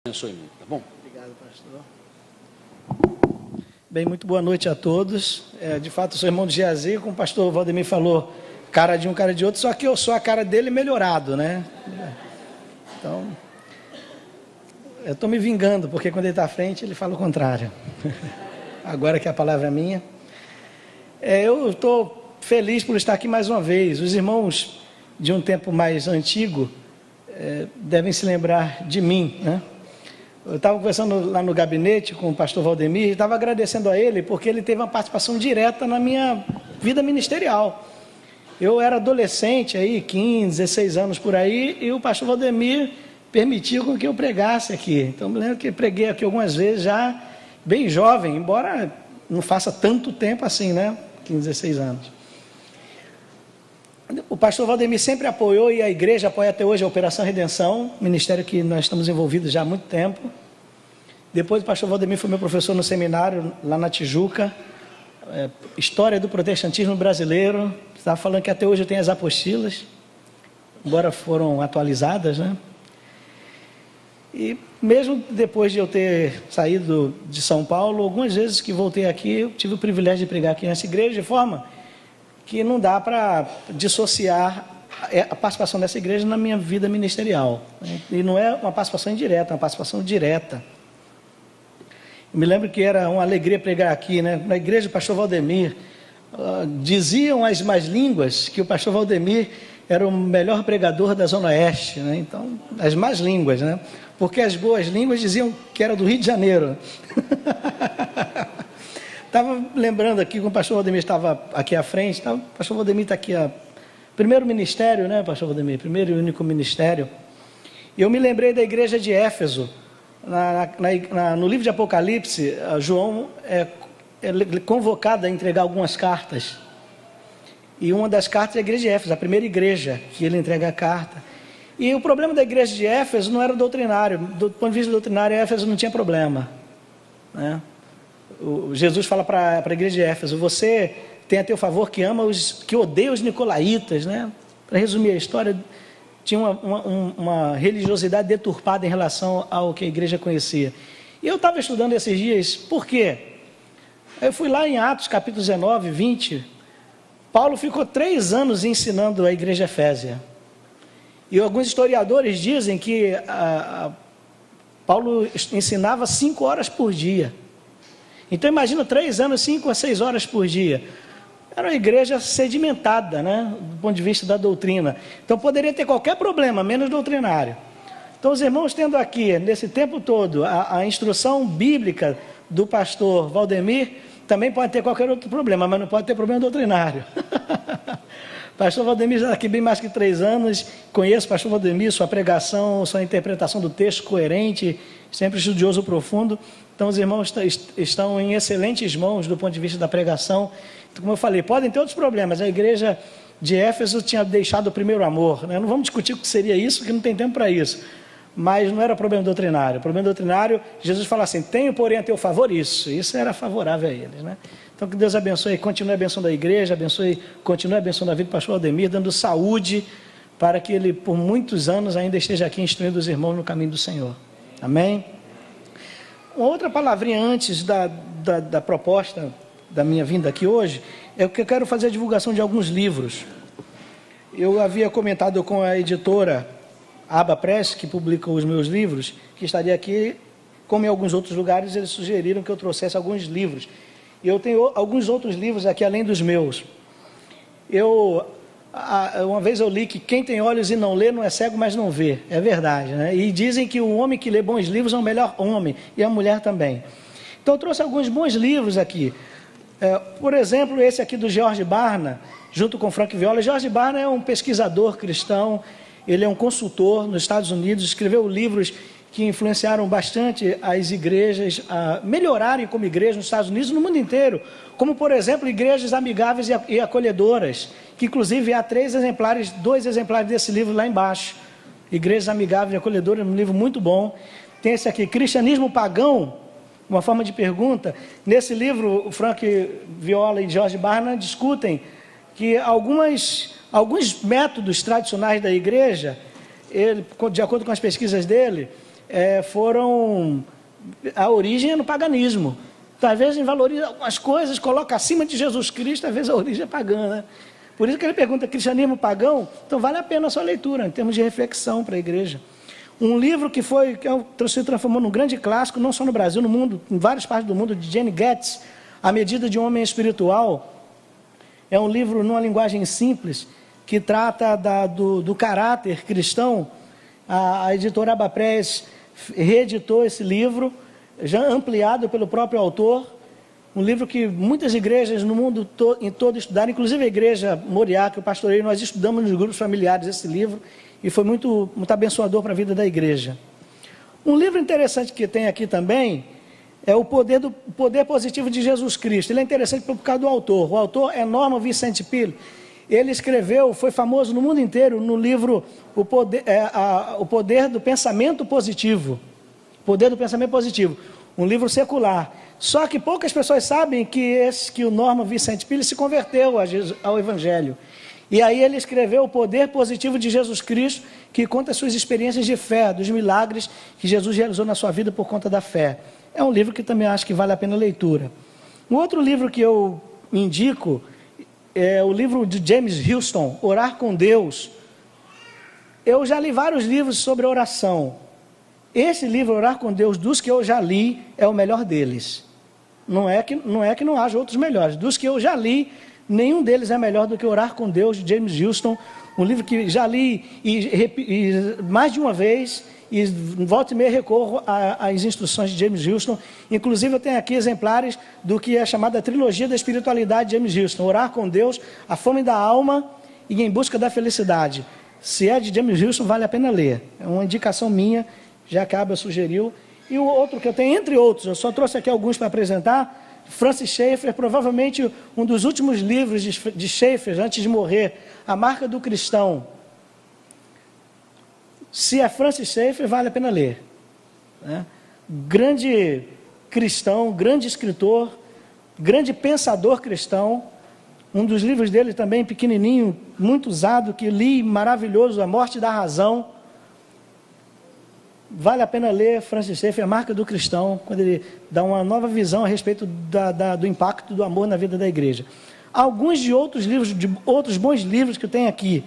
Abençoe muito, tá bom? Obrigado, pastor. Bem, muito boa noite a todos. De fato, eu sou irmão de Geazi, como o pastor Valdemir falou, cara de um, cara de outro, só que eu sou a cara dele melhorado, né? Então, eu estou me vingando, porque quando ele está à frente, ele fala o contrário. Agora que a palavra é minha. Eu estou feliz por estar aqui mais uma vez. Os irmãos de um tempo mais antigo devem se lembrar de mim, né? Eu estava conversando lá no gabinete com o pastor Valdemir e estava agradecendo a ele porque ele teve uma participação direta na minha vida ministerial. Eu era adolescente, aí, 15, 16 anos por aí, e o pastor Valdemir permitiu com que eu pregasse aqui. Então, eu me lembro que preguei aqui algumas vezes já, bem jovem, embora não faça tanto tempo assim, né? 15, 16 anos. O pastor Valdemir sempre apoiou e a igreja apoia até hoje a Operação Redenção, ministério que nós estamos envolvidos já há muito tempo. Depois o pastor Valdemir foi meu professor no seminário lá na Tijuca, História do Protestantismo Brasileiro. Estava falando que até hoje eu tenho as apostilas, embora foram atualizadas, né? E mesmo depois de eu ter saído de São Paulo, algumas vezes que voltei aqui, eu tive o privilégio de pregar aqui nessa igreja, de forma que não dá para dissociar a participação dessa igreja na minha vida ministerial. E não é uma participação indireta, é uma participação direta. Eu me lembro que era uma alegria pregar aqui, né? Na igreja do pastor Valdemir, diziam as más línguas que o pastor Valdemir era o melhor pregador da Zona Oeste, né? Então, as más línguas, né? Porque as boas línguas diziam que era do Rio de Janeiro. Estava lembrando aqui, quando o pastor Valdemir estava aqui à frente, o pastor Valdemir está aqui, primeiro ministério, né, pastor Valdemir? Primeiro e único ministério. E eu me lembrei da igreja de Éfeso. No livro de Apocalipse, João é convocado a entregar algumas cartas. E uma das cartas é a igreja de Éfeso, a primeira igreja que ele entrega a carta. E o problema da igreja de Éfeso não era doutrinário. Do ponto de vista doutrinário, Éfeso não tinha problema, né? Jesus fala para a igreja de Éfeso: você tem a teu favor que ama que odeia os nicolaítas, né? Para resumir a história, tinha uma religiosidade deturpada em relação ao que a igreja conhecia. E eu estava estudando esses dias, por quê? Eu fui lá em Atos capítulo 19, 20, Paulo ficou 3 anos ensinando a igreja efésia. E alguns historiadores dizem que Paulo ensinava 5 horas por dia. Então imagina 3 anos, 5 a 6 horas por dia. Era uma igreja sedimentada, né, do ponto de vista da doutrina. Então poderia ter qualquer problema, menos doutrinário. Então os irmãos tendo aqui, nesse tempo todo, a instrução bíblica do pastor Valdemir, também pode ter qualquer outro problema, mas não pode ter problema doutrinário. Pastor Valdemir já está aqui bem mais que 3 anos, conheço o pastor Valdemir, sua pregação, sua interpretação do texto coerente, sempre estudioso profundo. Então os irmãos estão em excelentes mãos do ponto de vista da pregação. Então, como eu falei, podem ter outros problemas. A igreja de Éfeso tinha deixado o primeiro amor, né? Não vamos discutir o que seria isso, que não tem tempo para isso. Mas não era problema doutrinário. O problema doutrinário, Jesus fala assim: tenho, porém, a teu favor isso. Isso era favorável a eles, né? Então que Deus abençoe, continue abençoando a igreja, continue abençoando a vida do pastor Valdemir, dando saúde para que ele, por muitos anos, ainda esteja aqui instruindo os irmãos no caminho do Senhor. Amém? Uma outra palavrinha antes da proposta da minha vinda aqui hoje, é que eu quero fazer a divulgação de alguns livros. Eu havia comentado com a editora Aba Press, que publica os meus livros, que estaria aqui, como em alguns outros lugares, eles sugeriram que eu trouxesse alguns livros. E eu tenho alguns outros livros aqui, além dos meus. Uma vez eu li que quem tem olhos e não lê não é cego, mas não vê. É verdade, né? E dizem que o homem que lê bons livros é o melhor homem, e a mulher também. Então eu trouxe alguns bons livros aqui. Por exemplo, esse aqui do George Barna, junto com Frank Viola. George Barna é um pesquisador cristão, ele é um consultor nos Estados Unidos, escreveu livros que influenciaram bastante as igrejas a melhorarem como igreja nos Estados Unidos e no mundo inteiro, como, por exemplo, igrejas amigáveis e acolhedoras, que inclusive há 2 exemplares desse livro lá embaixo. Igrejas amigáveis e acolhedoras, um livro muito bom. Tem esse aqui, Cristianismo Pagão, uma forma de pergunta. Nesse livro, o Frank Viola e George Barna discutem que alguns métodos tradicionais da igreja, de acordo com as pesquisas dele, a origem é no paganismo. Então, às vezes, valoriza algumas coisas, coloca acima de Jesus Cristo, às vezes a origem é pagã, né? Por isso que ele pergunta, cristianismo pagão? Então, vale a pena a sua leitura, em termos de reflexão para a igreja. Um livro que se transformou num grande clássico, não só no Brasil, no mundo, em várias partes do mundo, de Jane Getz, A Medida de um Homem Espiritual. É um livro numa linguagem simples, que trata do caráter cristão. A editora Abapress reeditou esse livro, já ampliado pelo próprio autor, um livro que muitas igrejas no mundo todo estudaram, inclusive a igreja Moriá, que eu pastorei, nós estudamos nos grupos familiares esse livro, e foi muito abençoador para a vida da igreja. Um livro interessante que tem aqui também é o Poder Positivo de Jesus Cristo. Ele é interessante por causa do autor. O autor é Norman Vincent Peale. Ele escreveu, foi famoso no mundo inteiro, no livro O Poder do Pensamento Positivo. Poder do Pensamento Positivo, um livro secular. Só que poucas pessoas sabem que o Norman Vincent Peale se converteu ao Evangelho. E aí ele escreveu O Poder Positivo de Jesus Cristo, que conta as suas experiências de fé, dos milagres que Jesus realizou na sua vida por conta da fé. É um livro que também acho que vale a pena a leitura. Um outro livro que eu indico é o livro de James Houston, Orar com Deus. Eu já li vários livros sobre oração. Esse livro, Orar com Deus, dos que eu já li, é o melhor deles. Não é que não haja outros melhores. Dos que eu já li, nenhum deles é melhor do que Orar com Deus, de James Houston. Um livro que já li e mais de uma vez, e volta e meia recorro às instruções de James Houston. Inclusive eu tenho aqui exemplares do que é chamada Trilogia da Espiritualidade de James Houston. Orar com Deus, A Fome da Alma e Em Busca da Felicidade. Se é de James Houston, vale a pena ler. É uma indicação minha, já que a Abba sugeriu. E o outro que eu tenho, entre outros, eu só trouxe aqui alguns para apresentar, Francis Schaeffer, provavelmente um dos últimos livros de Schaeffer, antes de morrer, A Marca do Cristão. Se é Francis Schaeffer, vale a pena ler. Né? Grande cristão, grande escritor, grande pensador cristão. Um dos livros dele também, pequenininho, muito usado, que li, maravilhoso, A Morte da Razão. Vale a pena ler Francis Schaeffer, A Marca do Cristão, quando ele dá uma nova visão a respeito do impacto do amor na vida da igreja. Alguns de outros livros, de outros bons livros que eu tenho aqui.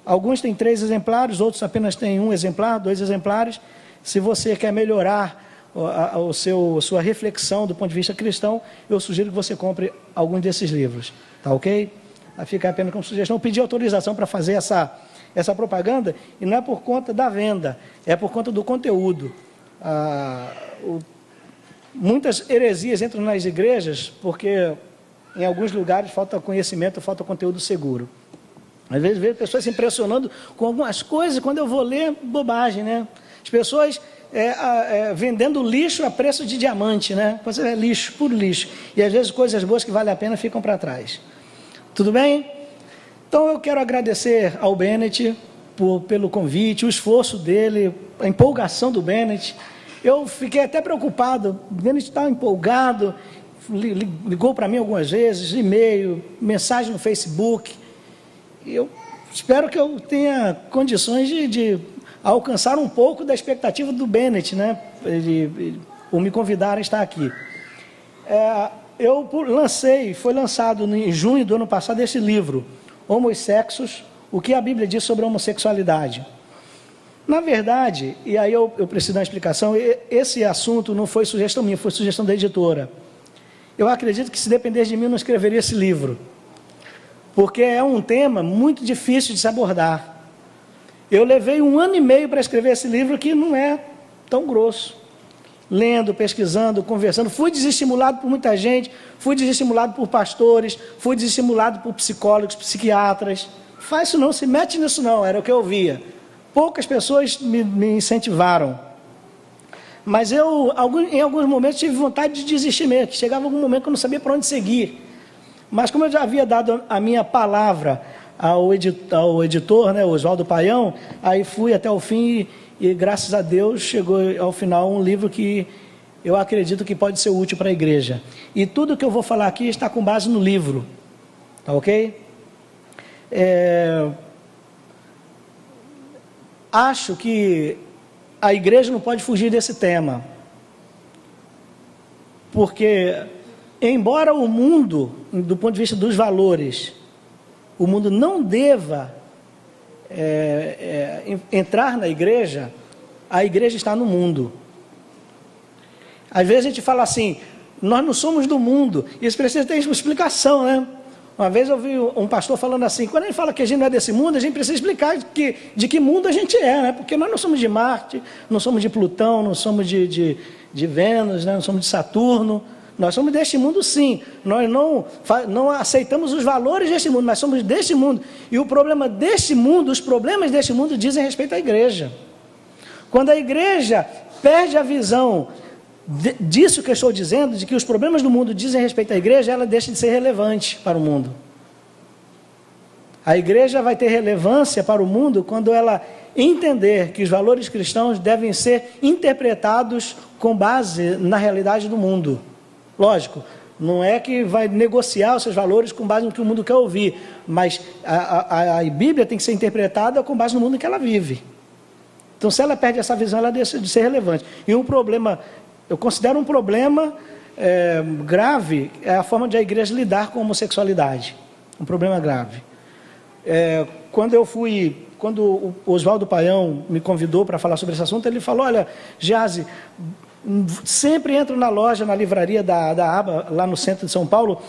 Alguns têm 3 exemplares, outros apenas têm 1 exemplar, 2 exemplares. Se você quer melhorar sua reflexão do ponto de vista cristão, eu sugiro que você compre algum desses livros. Tá ok? Vai ficar apenas como sugestão. Eu pedi autorização para fazer essa propaganda, e não é por conta da venda, é por conta do conteúdo. Muitas heresias entram nas igrejas porque em alguns lugares falta conhecimento, falta conteúdo seguro. Às vezes vejo pessoas se impressionando com algumas coisas, quando eu vou ler, bobagem, né? As pessoas vendendo lixo a preço de diamante, né? Coisa é lixo, puro lixo. E às vezes coisas boas que valem a pena ficam para trás. Tudo bem? Então eu quero agradecer ao Bennett pelo convite, o esforço dele, a empolgação do Bennett. Eu fiquei até preocupado, o Bennett estava empolgado, ligou para mim algumas vezes, e-mail, mensagem no Facebook. Eu espero que eu tenha condições de alcançar um pouco da expectativa do Bennett, né? Por me convidar a estar aqui. Foi lançado em junho do ano passado esse livro, Homossexos, o que a Bíblia diz sobre a homossexualidade. Na verdade, e aí eu preciso dar uma explicação, esse assunto não foi sugestão minha, foi sugestão da editora. Eu acredito que se dependesse de mim, eu não escreveria esse livro, porque é um tema muito difícil de se abordar. Eu levei 1 ano e meio para escrever esse livro, que não é tão grosso. Lendo, pesquisando, conversando, fui desestimulado por muita gente, fui desestimulado por pastores, fui desestimulado por psicólogos, psiquiatras. Faz isso não, se mete nisso não, era o que eu via. Poucas pessoas me incentivaram. Mas eu, em alguns momentos, tive vontade de desistir mesmo. Chegava algum momento que eu não sabia para onde seguir. Mas como eu já havia dado a minha palavra ao editor, né, Oswaldo Paião, aí fui até o fim e graças a Deus chegou ao final um livro que eu acredito que pode ser útil para a igreja. E tudo que eu vou falar aqui está com base no livro. Tá ok? Acho que a igreja não pode fugir desse tema. Porque, embora o mundo, do ponto de vista dos valores, o mundo não deva entrar na igreja, a igreja está no mundo. Às vezes a gente fala assim, nós não somos do mundo. Isso precisa ter uma explicação, né? Uma vez eu vi um pastor falando assim, quando ele fala que a gente não é desse mundo, a gente precisa explicar de que mundo a gente é, né? Porque nós não somos de Marte, não somos de Plutão, não somos de Vênus, né? Não somos de Saturno. Nós somos deste mundo, sim. Nós não aceitamos os valores deste mundo, mas somos deste mundo. E o problema deste mundo, os problemas deste mundo dizem respeito à igreja. Quando a igreja perde a visão disso que eu estou dizendo, de que os problemas do mundo dizem respeito à igreja, ela deixa de ser relevante para o mundo. A igreja vai ter relevância para o mundo quando ela entender que os valores cristãos devem ser interpretados com base na realidade do mundo. Lógico, não é que vai negociar os seus valores com base no que o mundo quer ouvir, mas a Bíblia tem que ser interpretada com base no mundo em que ela vive. Então, se ela perde essa visão, ela deixa de ser relevante. E um problema, eu considero um problema grave, é a forma de a igreja lidar com a homossexualidade. Um problema grave. Quando o Oswaldo Paião me convidou para falar sobre esse assunto, ele falou, olha, Gease, sempre entro na loja, na livraria da Aba, lá no centro de São Paulo,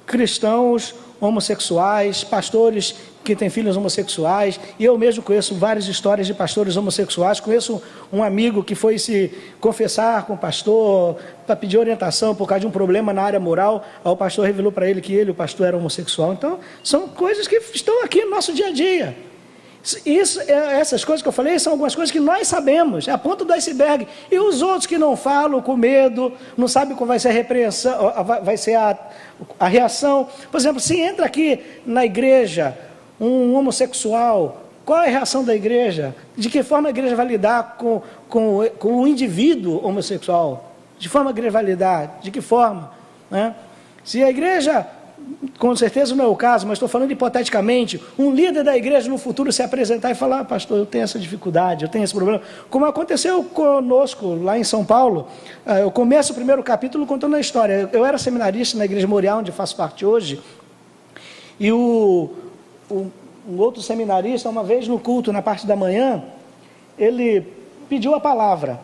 cristãos, homossexuais, pastores que têm filhos homossexuais, e eu mesmo conheço várias histórias de pastores homossexuais. Conheço um amigo que foi se confessar com o pastor para pedir orientação por causa de um problema na área moral. Aí o pastor revelou para ele que o pastor, era homossexual. Então, são coisas que estão aqui no nosso dia a dia. Essas coisas que eu falei são algumas coisas que nós sabemos, é a ponta do iceberg. E os outros que não falam, com medo, não sabem como vai ser a repreensão, vai ser a reação. Por exemplo, se entra aqui na igreja um homossexual, qual é a reação da igreja? De que forma a igreja vai lidar com o indivíduo homossexual? De forma a igreja vai lidar? De que forma? Né? Se a igreja, com certeza não é o caso, mas estou falando hipoteticamente, um líder da igreja no futuro se apresentar e falar, pastor, eu tenho essa dificuldade, eu tenho esse problema, como aconteceu conosco lá em São Paulo. Eu começo o primeiro capítulo contando a história. Eu era seminarista na Igreja Moriá, onde faço parte hoje, e um outro seminarista, uma vez no culto, na parte da manhã, ele pediu a palavra,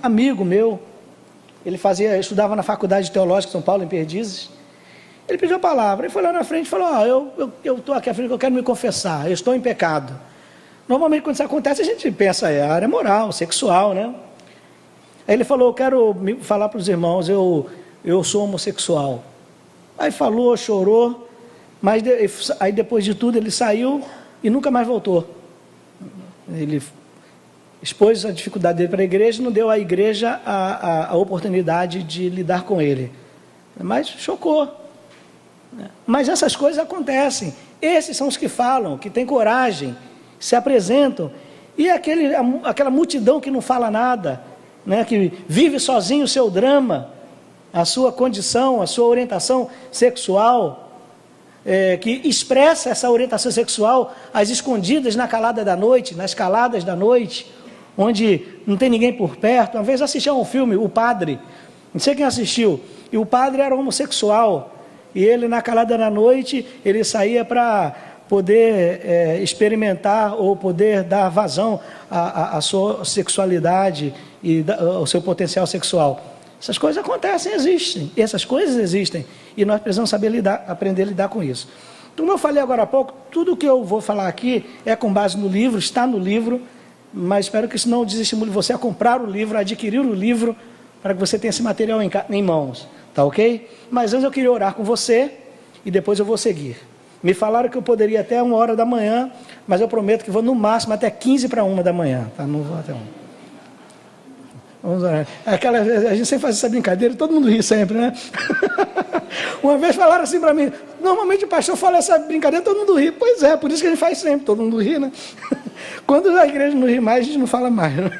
amigo meu, ele estudava na Faculdade Teológica de São Paulo, em Perdizes. Ele pediu a palavra, ele foi lá na frente e falou, eu estou aqui à frente, eu quero me confessar, eu estou em pecado. Normalmente quando isso acontece, a gente pensa, é a área moral, sexual, né? Aí ele falou, eu quero falar para os irmãos, eu sou homossexual. Aí falou, chorou, mas aí depois de tudo ele saiu e nunca mais voltou. Ele expôs a dificuldade dele para a igreja, não deu à igreja a oportunidade de lidar com ele. Mas chocou. Mas essas coisas acontecem. Esses são os que falam, que têm coragem, se apresentam. E aquela multidão que não fala nada, né, que vive sozinho o seu drama, a sua condição, a sua orientação sexual, que expressa essa orientação sexual às escondidas na calada da noite, nas caladas da noite, onde não tem ninguém por perto. Uma vez eu assisti a um filme, O Padre, não sei quem assistiu, e o padre era homossexual, e ele na calada da noite, ele saía para poder experimentar ou poder dar vazão à sua sexualidade e ao seu potencial sexual. Essas coisas acontecem, existem, essas coisas existem, e nós precisamos saber aprender a lidar com isso. Como eu falei agora há pouco, tudo o que eu vou falar aqui é com base no livro, está no livro, mas espero que isso não desestimule você a comprar o livro, a adquirir o livro, para que você tenha esse material em mãos, tá ok? Mas antes eu queria orar com você, e depois eu vou seguir. Me falaram que eu poderia até 1h da manhã, mas eu prometo que vou no máximo até 1:45 da manhã, tá? Não vou até 1. Vamos orar. A gente sempre faz essa brincadeira, todo mundo ri sempre, né? Uma vez falaram assim para mim, normalmente o pastor fala essa brincadeira, todo mundo ri. Pois é, por isso que a gente faz sempre, todo mundo ri, né? Quando a igreja não ri mais, a gente não fala mais, né?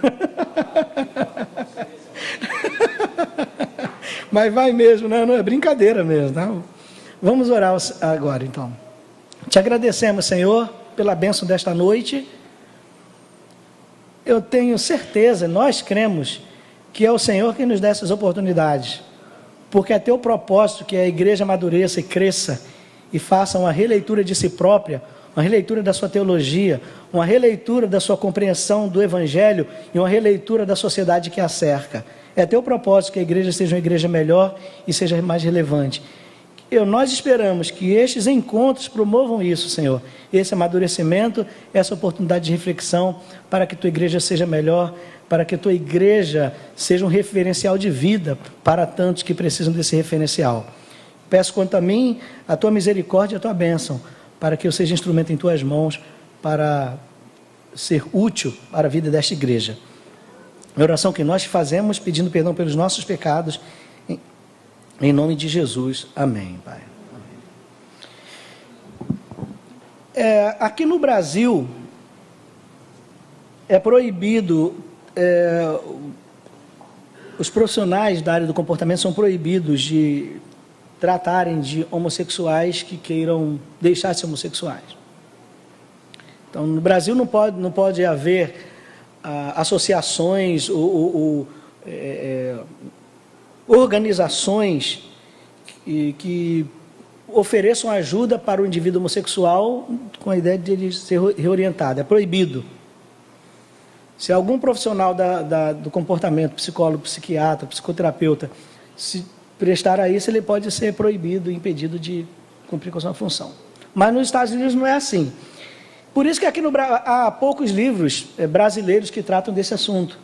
Mas vai mesmo, né? Não é brincadeira mesmo, tá? Vamos orar agora, então. Te agradecemos, Senhor, pela bênção desta noite. eu tenho certeza, nós cremos, que é o Senhor quem nos dá essas oportunidades, porque é teu propósito que a igreja amadureça e cresça e faça uma releitura de si própria, uma releitura da sua teologia, uma releitura da sua compreensão do Evangelho e uma releitura da sociedade que a cerca. É teu propósito que a igreja seja uma igreja melhor e seja mais relevante. Nós esperamos que estes encontros promovam isso, Senhor, esse amadurecimento, essa oportunidade de reflexão, para que tua igreja seja melhor, para que tua igreja seja um referencial de vida para tantos que precisam desse referencial. Peço quanto a mim, a tua misericórdia e a tua bênção, para que eu seja instrumento em tuas mãos, para ser útil para a vida desta igreja. A oração que nós fazemos, pedindo perdão pelos nossos pecados, em nome de Jesus. Amém, Pai. Aqui no Brasil, é proibido, os profissionais da área do comportamento são proibidos de tratarem de homossexuais que queiram deixar de ser homossexuais. Então, no Brasil não pode haver associações ou organizações que ofereçam ajuda para o indivíduo homossexual com a ideia de ele ser reorientado. É proibido. Se algum profissional do comportamento, psicólogo, psiquiatra, psicoterapeuta, se prestar a isso, ele pode ser proibido, impedido de cumprir com a sua função. Mas nos Estados Unidos não é assim. Por isso que aqui no Brasil há poucos livros brasileiros que tratam desse assunto.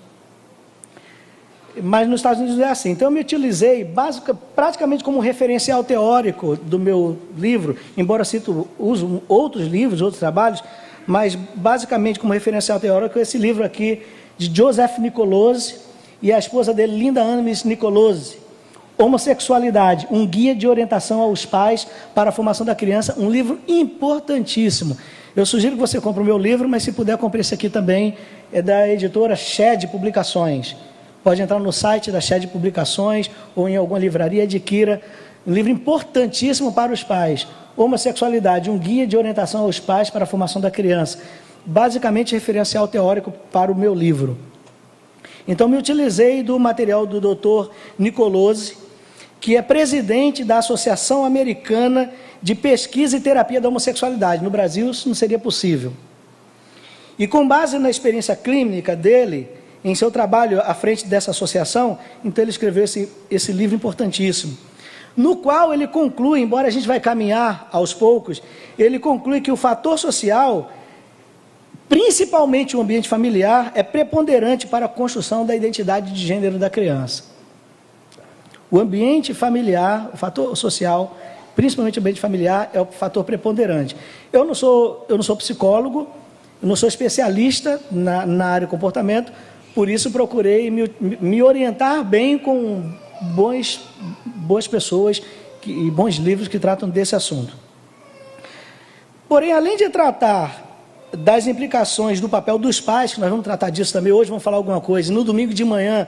Mas nos Estados Unidos não é assim. Então eu me utilizei praticamente como referencial teórico do meu livro, embora uso outros livros, outros trabalhos, mas basicamente como referencial teórico esse livro aqui de Joseph Nicolosi e a esposa dele, Linda Annis Nicolosi, Homossexualidade, um guia de orientação aos pais para a formação da criança, um livro importantíssimo. Eu sugiro que você compre o meu livro, mas se puder, compre esse aqui também, é da editora Shed Publicações. Pode entrar no site da Shed Publicações ou em alguma livraria, adquira. Um livro importantíssimo para os pais. Homossexualidade, um guia de orientação aos pais para a formação da criança. Basicamente, referencial teórico para o meu livro. Então, me utilizei do material do Dr. Nicolosi, que é presidente da Associação Americana de Pesquisa e Terapia da Homossexualidade. No Brasil, isso não seria possível. E com base na experiência clínica dele, em seu trabalho à frente dessa associação, então ele escreveu esse livro importantíssimo, no qual ele conclui, embora a gente vai caminhar aos poucos, ele conclui que o fator social, principalmente o ambiente familiar, é preponderante para a construção da identidade de gênero da criança. O ambiente familiar, o fator social, principalmente o ambiente familiar, é o fator preponderante. Eu não sou psicólogo, eu não sou especialista na área do comportamento, por isso procurei me orientar bem com boas pessoas e bons livros que tratam desse assunto. Porém, além de tratar das implicações do papel dos pais, que nós vamos tratar disso também, hoje vamos falar alguma coisa, no domingo de manhã,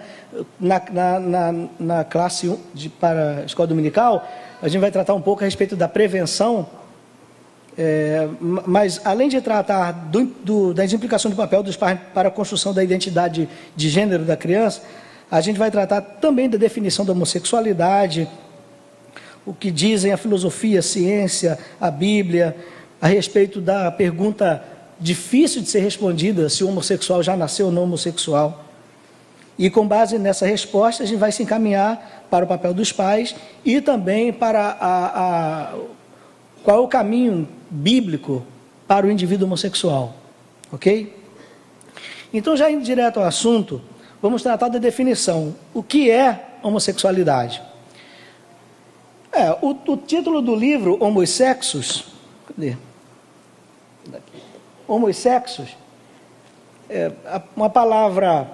na classe 1 para a escola dominical, a gente vai tratar um pouco a respeito da prevenção, mas além de tratar das implicações do papel dos pais para a construção da identidade de gênero da criança, a gente vai tratar também da definição da homossexualidade, o que dizem a filosofia, a ciência, a Bíblia, a respeito da pergunta difícil de ser respondida, se o homossexual já nasceu ou não homossexual. E com base nessa resposta, a gente vai se encaminhar para o papel dos pais e também para qual é o caminho bíblico para o indivíduo homossexual. Ok? Então, já indo direto ao assunto, vamos tratar da definição. O que é homossexualidade? O título do livro, Homos Sexos, cadê? Homos Sexos, uma palavra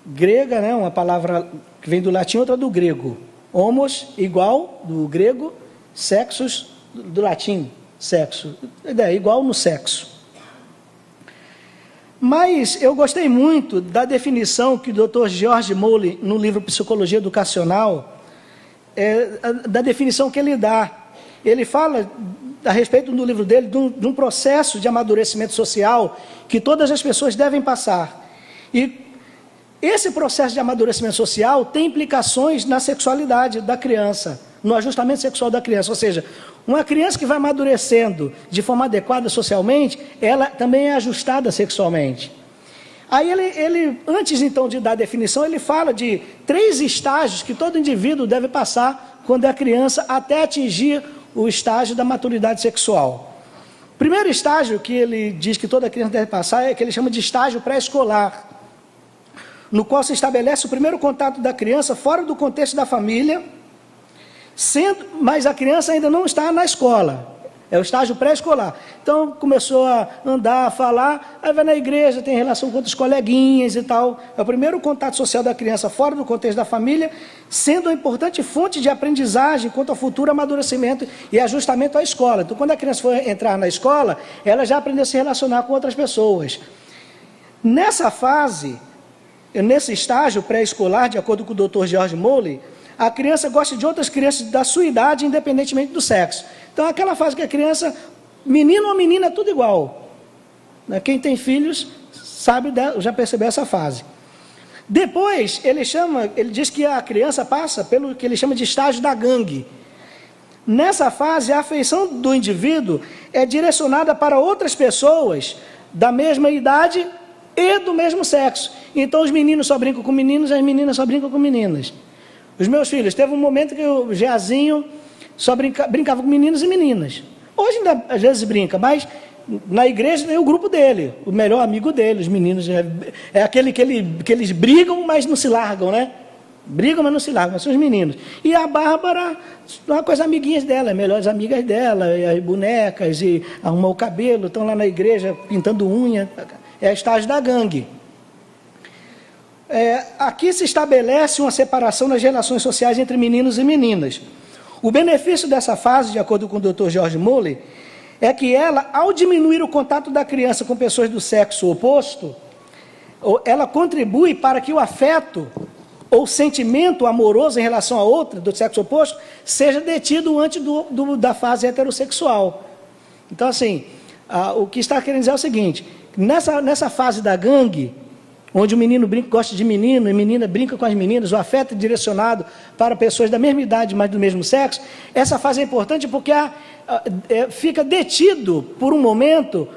grega, né? Uma palavra que vem do latim, outra do grego. Homos, igual, do grego, sexos, do latim, sexo. Igual no sexo. Mas eu gostei muito da definição que o Dr. George Mowley, no livro Psicologia Educacional, da definição que ele dá. Ele fala a respeito do livro dele, de um processo de amadurecimento social que todas as pessoas devem passar. E esse processo de amadurecimento social tem implicações na sexualidade da criança, no ajustamento sexual da criança. Ou seja, uma criança que vai amadurecendo de forma adequada socialmente, ela também é ajustada sexualmente. Aí ele, antes então de dar a definição, ele fala de 3 estágios que todo indivíduo deve passar quando é criança até atingir o estágio da maturidade sexual. O primeiro estágio que ele diz que toda criança deve passar é que ele chama de estágio pré-escolar, no qual se estabelece o primeiro contato da criança fora do contexto da família, mas a criança ainda não está na escola. É o estágio pré-escolar. Então, começou a andar, a falar, aí vai na igreja, tem relação com outros coleguinhas e tal. É o primeiro contato social da criança fora do contexto da família, sendo uma importante fonte de aprendizagem quanto ao futuro amadurecimento e ajustamento à escola. Então, quando a criança for entrar na escola, ela já aprendeu a se relacionar com outras pessoas. Nessa fase, nesse estágio pré-escolar, de acordo com o Dr. George Moley, a criança gosta de outras crianças da sua idade, independentemente do sexo. Então, aquela fase que a criança, menino ou menina, é tudo igual. Quem tem filhos sabe, já percebeu essa fase. Depois, ele diz que a criança passa pelo que ele chama de estágio da gangue. Nessa fase, a afeição do indivíduo é direcionada para outras pessoas da mesma idade e do mesmo sexo. Então, os meninos só brincam com meninos, as meninas só brincam com meninas. Os meus filhos, teve um momento que o Jeazinho só brincava com meninos e meninas. Hoje ainda às vezes brinca, mas na igreja tem o grupo dele, o melhor amigo dele, os meninos. É aquele que eles brigam, mas não se largam, né? Brigam, mas não se largam, são os meninos. E a Bárbara, uma coisa amiguinhas dela, melhores amigas dela, e as bonecas, e arrumar o cabelo, estão lá na igreja pintando unha. É a estágio da gangue. Aqui se estabelece uma separação nas relações sociais entre meninos e meninas. O benefício dessa fase, de acordo com o Dr. George Moley, é que ela, ao diminuir o contato da criança com pessoas do sexo oposto, ela contribui para que o afeto ou sentimento amoroso em relação a outra, do sexo oposto, seja detido antes da fase heterossexual. Então, assim, o que está querendo dizer é o seguinte: nessa fase da gangue, onde o menino gosta de menino e a menina brinca com as meninas, o afeto é direcionado para pessoas da mesma idade, mas do mesmo sexo, essa fase é importante porque fica detido, por um momento,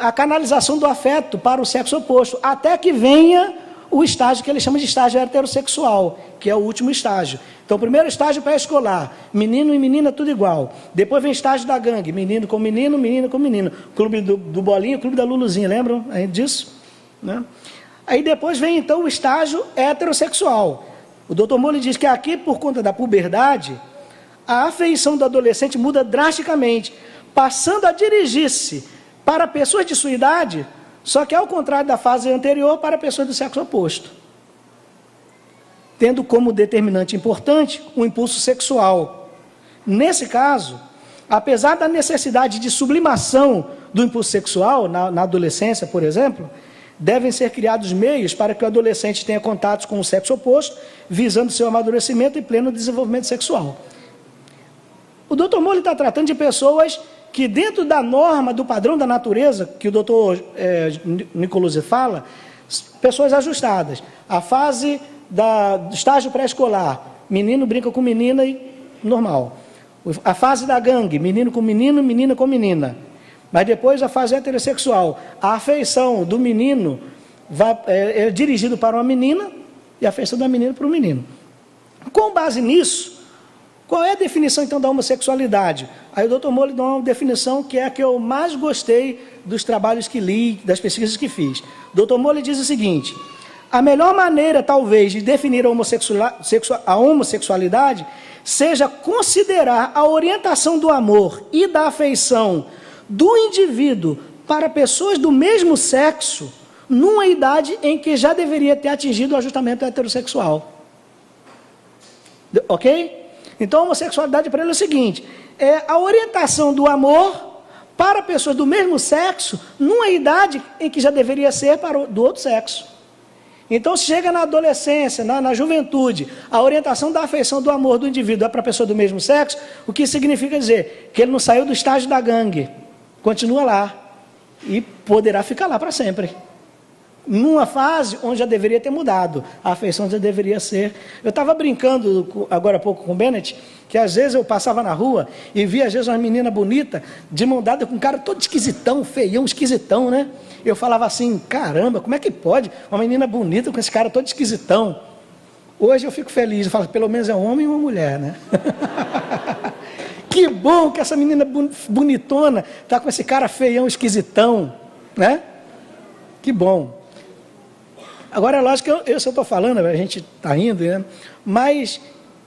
a canalização do afeto para o sexo oposto, até que venha o estágio que ele chama de estágio heterossexual, que é o último estágio. Então, o primeiro estágio pré-escolar, menino e menina, tudo igual. Depois vem o estágio da gangue, menino com menino, menina com menino. Clube do Bolinho, clube da Luluzinha, lembram disso? Né? Aí depois vem, então, o estágio heterossexual. O Dr. Moley diz que aqui, por conta da puberdade, a afeição do adolescente muda drasticamente, passando a dirigir-se para pessoas de sua idade, só que ao contrário da fase anterior, para pessoas do sexo oposto, tendo como determinante importante o impulso sexual. Nesse caso, apesar da necessidade de sublimação do impulso sexual, na adolescência, por exemplo, devem ser criados meios para que o adolescente tenha contatos com o sexo oposto, visando seu amadurecimento e pleno desenvolvimento sexual. O Dr. Moley está tratando de pessoas que, dentro da norma, do padrão da natureza, que o Dr. Nicolosi fala, pessoas ajustadas. A fase do estágio pré-escolar, menino brinca com menina e normal. A fase da gangue, menino com menino, menina com menina. Mas depois a fase heterossexual, a afeição do menino é dirigida para uma menina e a afeição da menina para o menino. Com base nisso, qual é a definição então da homossexualidade? Aí o Dr. Moley dá uma definição que é a que eu mais gostei dos trabalhos que li, das pesquisas que fiz. O Dr. Moley diz o seguinte: a melhor maneira, talvez, de definir a homossexualidade seja considerar a orientação do amor e da afeição do indivíduo para pessoas do mesmo sexo numa idade em que já deveria ter atingido o ajustamento heterossexual. Ok? Então, a homossexualidade para ele é o seguinte: é a orientação do amor para pessoas do mesmo sexo numa idade em que já deveria ser do outro sexo. Então, se chega na adolescência, na juventude, a orientação da afeição, do amor do indivíduo é para a pessoa do mesmo sexo, o que significa dizer que ele não saiu do estágio da gangue, continua lá e poderá ficar lá para sempre. Numa fase onde já deveria ter mudado, a afeição já deveria ser... Eu estava brincando agora há pouco com o Bennett, que às vezes eu passava na rua e via às vezes uma menina bonita, de mão dada com um cara todo esquisitão, feião, esquisitão, né? Eu falava assim, caramba, como é que pode uma menina bonita com esse cara todo esquisitão? Hoje eu fico feliz, eu falo, pelo menos é um homem e uma mulher, né? Que bom que essa menina bonitona está com esse cara feião, esquisitão, né? Que bom. Agora, é lógico que eu estou falando, a gente está rindo, né? Mas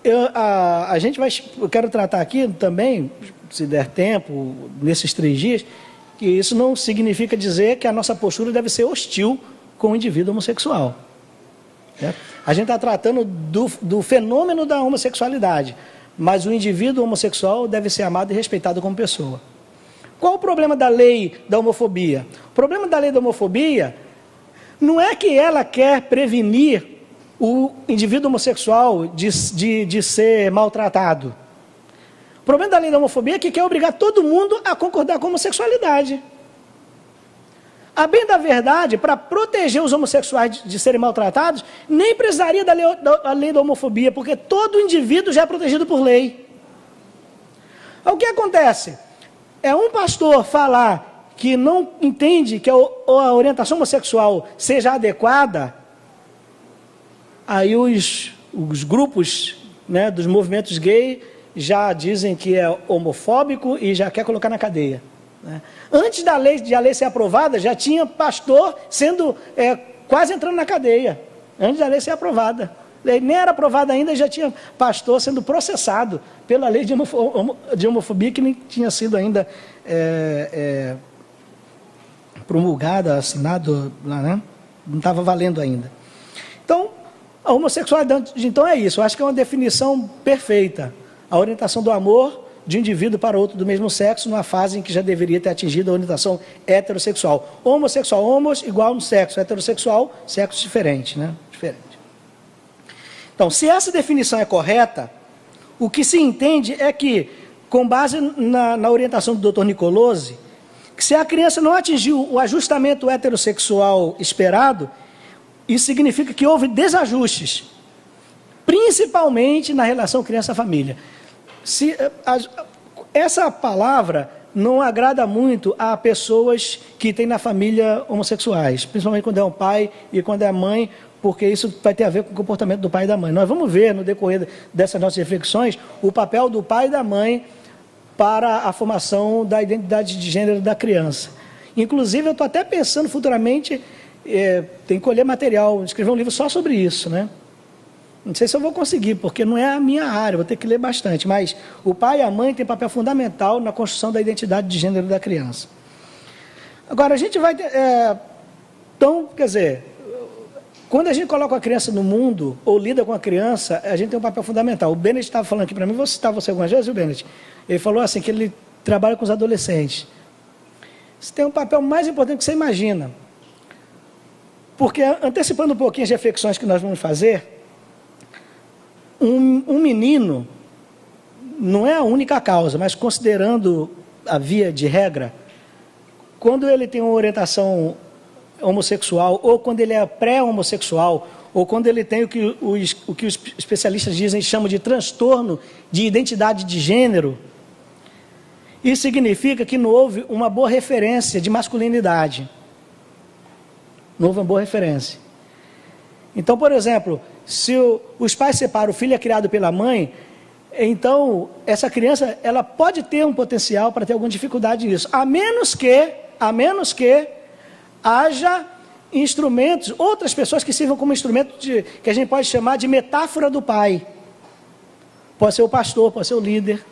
eu quero tratar aqui também, se der tempo, nesses 3 dias, que isso não significa dizer que a nossa postura deve ser hostil com o indivíduo homossexual. Né? A gente está tratando do fenômeno da homossexualidade, mas o indivíduo homossexual deve ser amado e respeitado como pessoa. Qual o problema da lei da homofobia? O problema da lei da homofobia não é que ela quer prevenir o indivíduo homossexual de ser maltratado. O problema da lei da homofobia é que quer obrigar todo mundo a concordar com a homossexualidade. A bem da verdade, para proteger os homossexuais de serem maltratados, nem precisaria da lei da homofobia, porque todo indivíduo já é protegido por lei. O que acontece? É um pastor falar que não entende que a orientação homossexual seja adequada, aí os grupos, né, dos movimentos gay já dizem que é homofóbico e já quer colocar na cadeia. Né? Antes da lei ser aprovada, já tinha pastor sendo quase entrando na cadeia, antes da lei ser aprovada. A lei nem era aprovada ainda, já tinha pastor sendo processado pela lei de homofobia que nem tinha sido ainda promulgada, assinado, né? Não estava valendo ainda. Então, a homossexualidade, então, é isso. Eu acho que é uma definição perfeita. A orientação do amor de um indivíduo para outro do mesmo sexo, numa fase em que já deveria ter atingido a orientação heterossexual. Homossexual, homos, igual no sexo. Heterossexual, sexo diferente, né? Diferente. Então, se essa definição é correta, o que se entende é que, com base na orientação do Dr. Nicolosi, que se a criança não atingiu o ajustamento heterossexual esperado, isso significa que houve desajustes, principalmente na relação criança-família. Essa palavra não agrada muito a pessoas que têm na família homossexuais, principalmente quando é um pai e quando é a mãe, porque isso vai ter a ver com o comportamento do pai e da mãe. Nós vamos ver, no decorrer dessas nossas reflexões, o papel do pai e da mãe para a formação da identidade de gênero da criança. Inclusive, eu estou até pensando futuramente, tem que colher material, escrever um livro só sobre isso, né? Não sei se eu vou conseguir, porque não é a minha área, vou ter que ler bastante, mas o pai e a mãe têm papel fundamental na construção da identidade de gênero da criança. Agora, a gente vai... então, quer dizer, quando a gente coloca a criança no mundo, ou lida com a criança, a gente tem um papel fundamental. O Bennett estava falando aqui para mim, vou citar você algumas vezes, o Bennett? Ele falou assim, que ele trabalha com os adolescentes. Você tem um papel mais importante que você imagina. Porque, antecipando um pouquinho as reflexões que nós vamos fazer, um menino não é a única causa, mas considerando a via de regra, quando ele tem uma orientação homossexual, ou quando ele é pré-homossexual, ou quando ele tem o que os especialistas chamam de transtorno de identidade de gênero, isso significa que não houve uma boa referência de masculinidade. Não houve uma boa referência. Então, por exemplo, se os pais separam, o filho é criado pela mãe, então essa criança ela pode ter um potencial para ter alguma dificuldade nisso, a menos que haja instrumentos, outras pessoas que sirvam como instrumento que a gente pode chamar de metáfora do pai. Pode ser o pastor, pode ser o líder.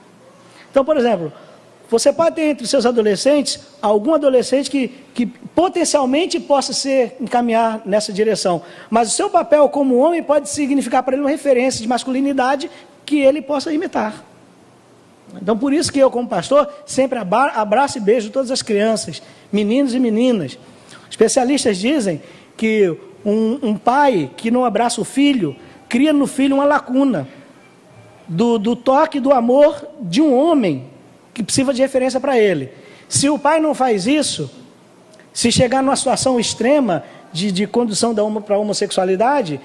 Então, por exemplo, você pode ter entre seus adolescentes, algum adolescente que potencialmente possa encaminhar nessa direção. Mas o seu papel como homem pode significar para ele uma referência de masculinidade que ele possa imitar. Então, por isso que eu, como pastor, sempre abraço e beijo todas as crianças, meninos e meninas. Especialistas dizem que um pai que não abraça o filho, cria no filho uma lacuna do toque, do amor de um homem que precisa de referência para ele. Se o pai não faz isso, se chegar numa situação extrema de condução para a homossexualidade,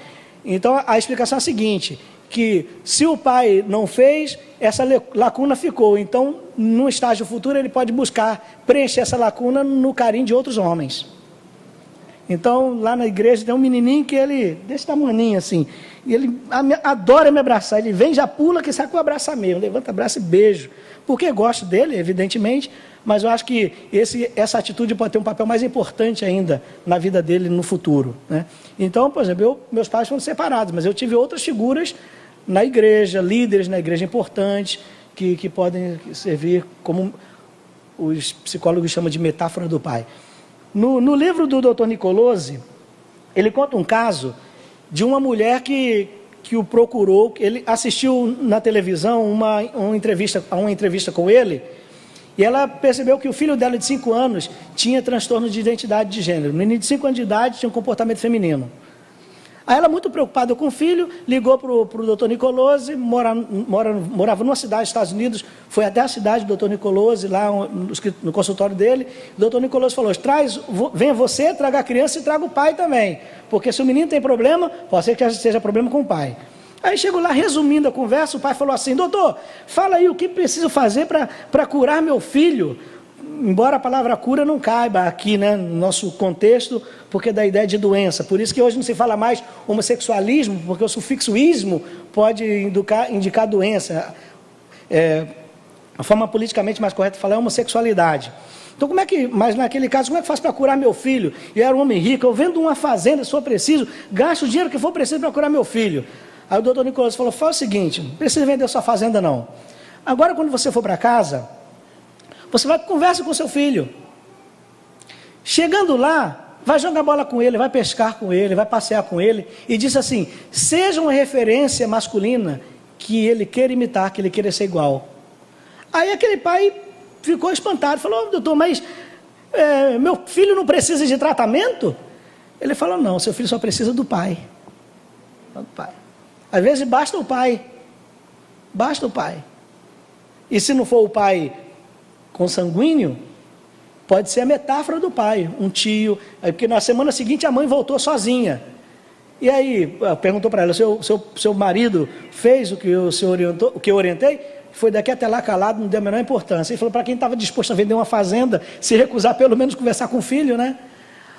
então a explicação é a seguinte, que se o pai não fez, essa lacuna ficou. Então, no estágio futuro, ele pode buscar preencher essa lacuna no carinho de outros homens. Então, lá na igreja tem um menininho que ele, desse tamanhinho assim, e ele adora me abraçar. Ele vem, já pula, que sabe que eu abraço mesmo. Levanta, abraça e beijo. Porque gosto dele, evidentemente, mas eu acho que essa atitude pode ter um papel mais importante ainda na vida dele no futuro, né? Então, por exemplo, meus pais foram separados, mas eu tive outras figuras na igreja, líderes na igreja importantes, que podem servir como os psicólogos chamam de metáfora do pai. No livro do Dr. Nicolosi, ele conta um caso de uma mulher que o procurou. Ele assistiu na televisão uma entrevista com ele, e ela percebeu que o filho dela de 5 anos tinha transtorno de identidade de gênero. O menino de 5 anos de idade tinha um comportamento feminino. Aí ela, muito preocupada com o filho, ligou para o Dr. Nicolosi, morava numa cidade dos Estados Unidos, foi até a cidade do Dr. Nicolosi, lá no consultório dele. O Dr. Nicolosi falou: venha você, traga a criança e traga o pai também, porque se o menino tem problema, pode ser que seja problema com o pai. Aí chegou lá, resumindo a conversa, o pai falou assim: doutor, fala aí o que preciso fazer para curar meu filho. Embora a palavra cura não caiba aqui, né, no nosso contexto, porque é da ideia de doença. Por isso que hoje não se fala mais homossexualismo, porque o sufixo ismo pode indicar doença. A forma politicamente mais correta de falar é homossexualidade. Então, mas naquele caso, como é que faz para curar meu filho? E era um homem rico, eu vendo uma fazenda, se for preciso, gasto o dinheiro que for preciso para curar meu filho. Aí o doutor Nicolosi falou: faz o seguinte, não precisa vender sua fazenda não. Agora, quando você for para casa, você vai conversar com seu filho. Chegando lá, vai jogar bola com ele, vai pescar com ele, vai passear com ele. E diz assim: seja uma referência masculina que ele queira imitar, que ele queira ser igual. Aí aquele pai ficou espantado, falou: doutor, mas meu filho não precisa de tratamento? Ele falou: não, seu filho só precisa do pai. Do pai. Às vezes basta o pai. Basta o pai. E se não for o pai consanguíneo, pode ser a metáfora do pai, um tio. Porque na semana seguinte a mãe voltou sozinha. E aí perguntou para ela: seu marido fez o que eu orientei? Foi daqui até lá calado, não deu a menor importância. Ele falou: para quem estava disposto a vender uma fazenda, se recusar pelo menos conversar com o filho, né?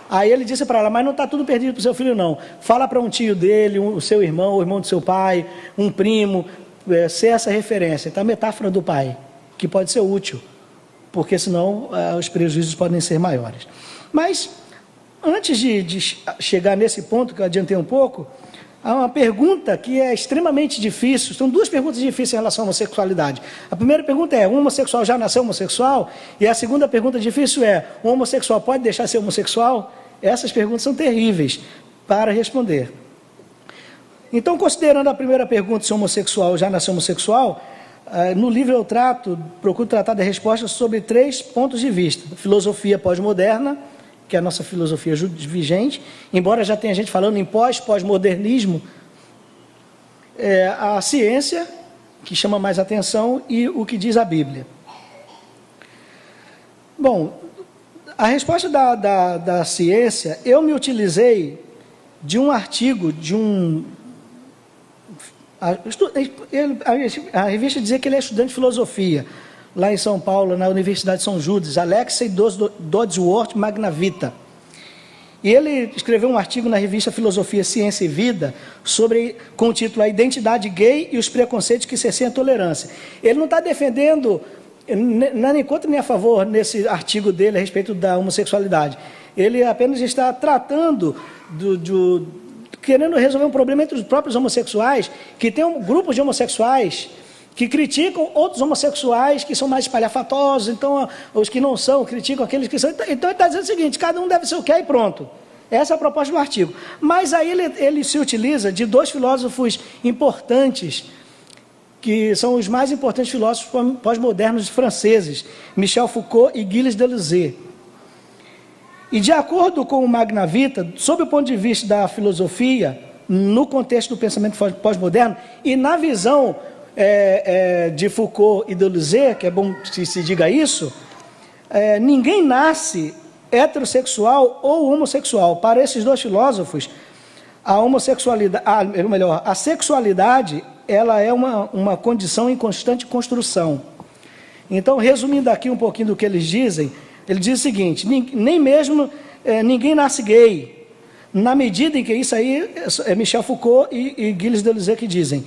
Aí ele disse para ela: mas não está tudo perdido para o seu filho não. Fala para um tio dele, o seu irmão, o irmão do seu pai, um primo, ser essa referência. Então a metáfora do pai, que pode ser útil, porque senão os prejuízos podem ser maiores. Mas, antes de chegar nesse ponto, que eu adiantei um pouco, há uma pergunta que é extremamente difícil. São 2 perguntas difíceis em relação à homossexualidade. A primeira pergunta é: um homossexual já nasceu homossexual? E a segunda pergunta difícil é: um homossexual pode deixar de ser homossexual? Essas perguntas são terríveis para responder. Então, considerando a primeira pergunta, se o homossexual já nasceu homossexual, no livro eu procuro tratar da resposta sobre 3 pontos de vista: filosofia pós-moderna, que é a nossa filosofia vigente, embora já tenha gente falando em pós-modernismo, a ciência, que chama mais atenção, e o que diz a Bíblia. Bom, a resposta da ciência, eu me utilizei de um artigo, a revista dizia que ele é estudante de filosofia, lá em São Paulo, na Universidade de São Judas, Alexei Dodsworth Magnavita. E ele escreveu um artigo na revista Filosofia, Ciência e Vida, com o título A Identidade Gay e os Preconceitos que cerceiam a Tolerância. Ele não está defendendo, nem contra nem a favor, nesse artigo dele a respeito da homossexualidade. Ele apenas está tratando querendo resolver um problema entre os próprios homossexuais, que tem grupos de homossexuais que criticam outros homossexuais que são mais espalhafatosos. Então os que não são criticam aqueles que são. Então ele está dizendo o seguinte: cada um deve ser o que é e pronto. Essa é a proposta do artigo. Mas aí ele se utiliza de 2 filósofos importantes, que são os mais importantes filósofos pós-modernos franceses, Michel Foucault e Gilles Deleuze. E de acordo com o Magna Vita, sob o ponto de vista da filosofia, no contexto do pensamento pós-moderno, e na visão de Foucault e Deleuze, que é bom que se diga isso, ninguém nasce heterossexual ou homossexual. Para esses dois filósofos, a sexualidade ela é uma condição em constante construção. Então, resumindo aqui um pouquinho do que eles dizem, ele diz o seguinte: nem mesmo ninguém nasce gay, na medida em que isso aí é Michel Foucault e Gilles Deleuze que dizem.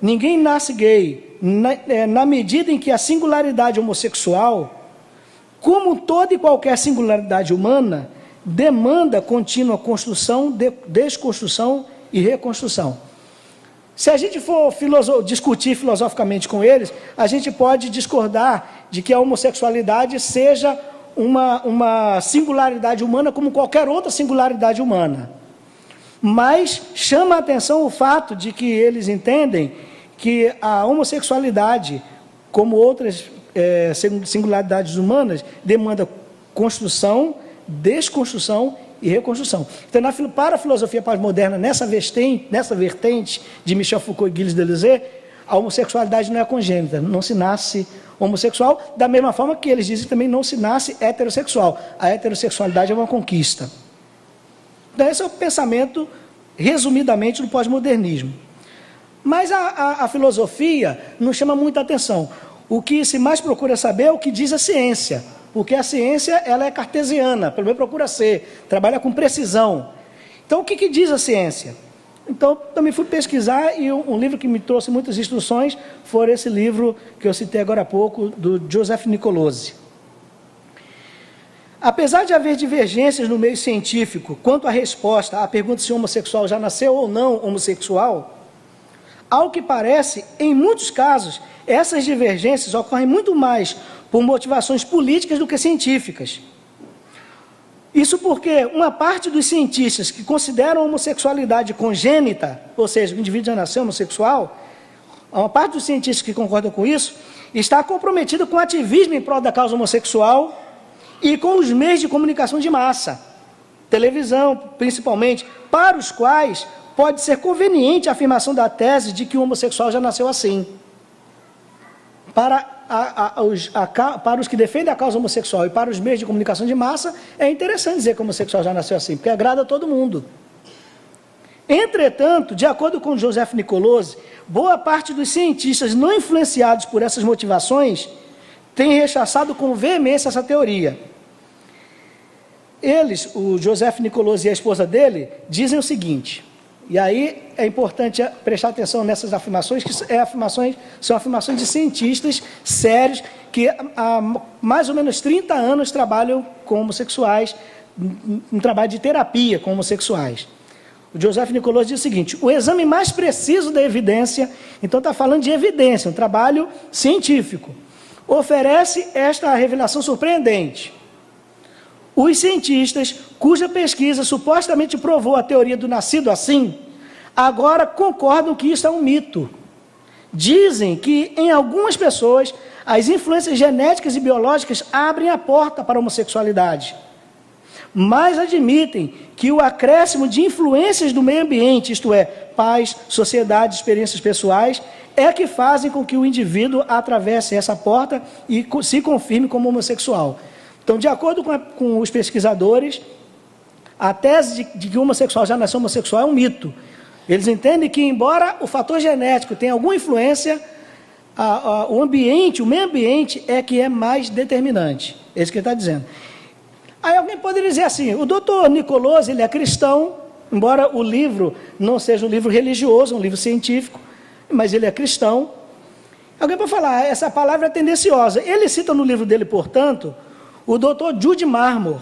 Ninguém nasce gay, na medida em que a singularidade homossexual, como toda e qualquer singularidade humana, demanda contínua construção, desconstrução e reconstrução. Se a gente for discutir filosoficamente com eles, a gente pode discordar de que a homossexualidade seja uma singularidade humana como qualquer outra singularidade humana. Mas chama a atenção o fato de que eles entendem que a homossexualidade, como outras singularidades humanas, demanda construção, desconstrução e reconstrução. Então, para a filosofia pós-moderna, nessa vertente de Michel Foucault e Gilles Deleuze, a homossexualidade não é congênita, não se nasce homossexual, da mesma forma que eles dizem também não se nasce heterossexual. A heterossexualidade é uma conquista. Então, esse é o pensamento, resumidamente, do pós-modernismo. Mas a filosofia não chama muita atenção. O que se mais procura saber é o que diz a ciência, porque a ciência ela é cartesiana, pelo menos procura ser, trabalha com precisão. Então, o que diz a ciência? Então, também fui pesquisar e um livro que me trouxe muitas instruções foi esse livro que eu citei agora há pouco, do Joseph Nicolosi. Apesar de haver divergências no meio científico quanto à resposta à pergunta se o homossexual já nasceu ou não homossexual, ao que parece, em muitos casos, essas divergências ocorrem muito mais por motivações políticas do que científicas. Isso porque uma parte dos cientistas que consideram a homossexualidade congênita, ou seja, o indivíduo já nasceu homossexual, uma parte dos cientistas que concordam com isso, está comprometida com o ativismo em prol da causa homossexual e com os meios de comunicação de massa, televisão principalmente, para os quais pode ser conveniente a afirmação da tese de que o homossexual já nasceu assim. Para os que defendem a causa homossexual e para os meios de comunicação de massa, é interessante dizer que o homossexual já nasceu assim, porque agrada a todo mundo. Entretanto, de acordo com Joseph Nicolosi, boa parte dos cientistas não influenciados por essas motivações tem rechaçado com veemência essa teoria. Eles, o Joseph Nicolosi e a esposa dele, dizem o seguinte, e aí é importante prestar atenção nessas afirmações, que são afirmações de cientistas sérios, que há mais ou menos 30 anos trabalham com homossexuais, um trabalho de terapia com homossexuais. O Joseph Nicolosi diz o seguinte, o exame mais preciso da evidência, então está falando de evidência, um trabalho científico, oferece esta revelação surpreendente. Os cientistas, cuja pesquisa supostamente provou a teoria do nascido assim, agora concordam que isso é um mito. Dizem que, em algumas pessoas, as influências genéticas e biológicas abrem a porta para a homossexualidade. Mas admitem que o acréscimo de influências do meio ambiente, isto é, pais, sociedade, experiências pessoais, é que fazem com que o indivíduo atravesse essa porta e se confirme como homossexual. Então, de acordo com os pesquisadores, a tese de que o homossexual já nasceu homossexual é um mito. Eles entendem que, embora o fator genético tenha alguma influência, o ambiente, o meio ambiente é que é mais determinante. É isso que ele está dizendo. Aí alguém poderia dizer assim, o doutor Nicolosi, ele é cristão, embora o livro não seja um livro religioso, um livro científico, mas ele é cristão. Alguém pode falar, essa palavra é tendenciosa. Ele cita no livro dele, portanto, o doutor Jude Marmor,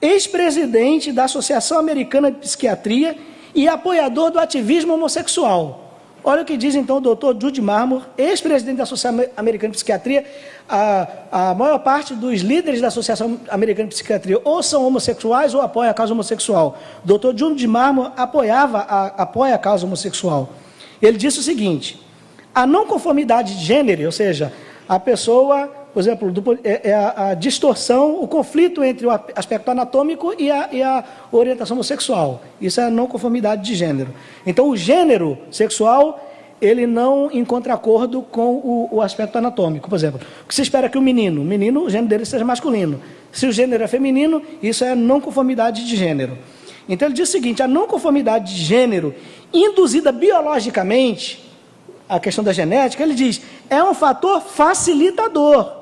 ex-presidente da Associação Americana de Psiquiatria e apoiador do ativismo homossexual. Olha o que diz então o doutor Jude Marmor, ex-presidente da Associação Americana de Psiquiatria. A maior parte dos líderes da Associação Americana de Psiquiatria ou são homossexuais ou apoiam a causa homossexual. O doutor Jude Marmor apoia a causa homossexual. Ele disse o seguinte, a não conformidade de gênero, ou seja, a pessoa por exemplo, a distorção, o conflito entre o aspecto anatômico e a orientação homossexual. Isso é a não conformidade de gênero. Então, o gênero sexual, ele não encontra acordo com o aspecto anatômico. Por exemplo, o que se espera que o menino, o gênero dele seja masculino. Se o gênero é feminino, isso é não conformidade de gênero. Então, ele diz o seguinte: a não conformidade de gênero, induzida biologicamente, a questão da genética, ele diz, é um fator facilitador,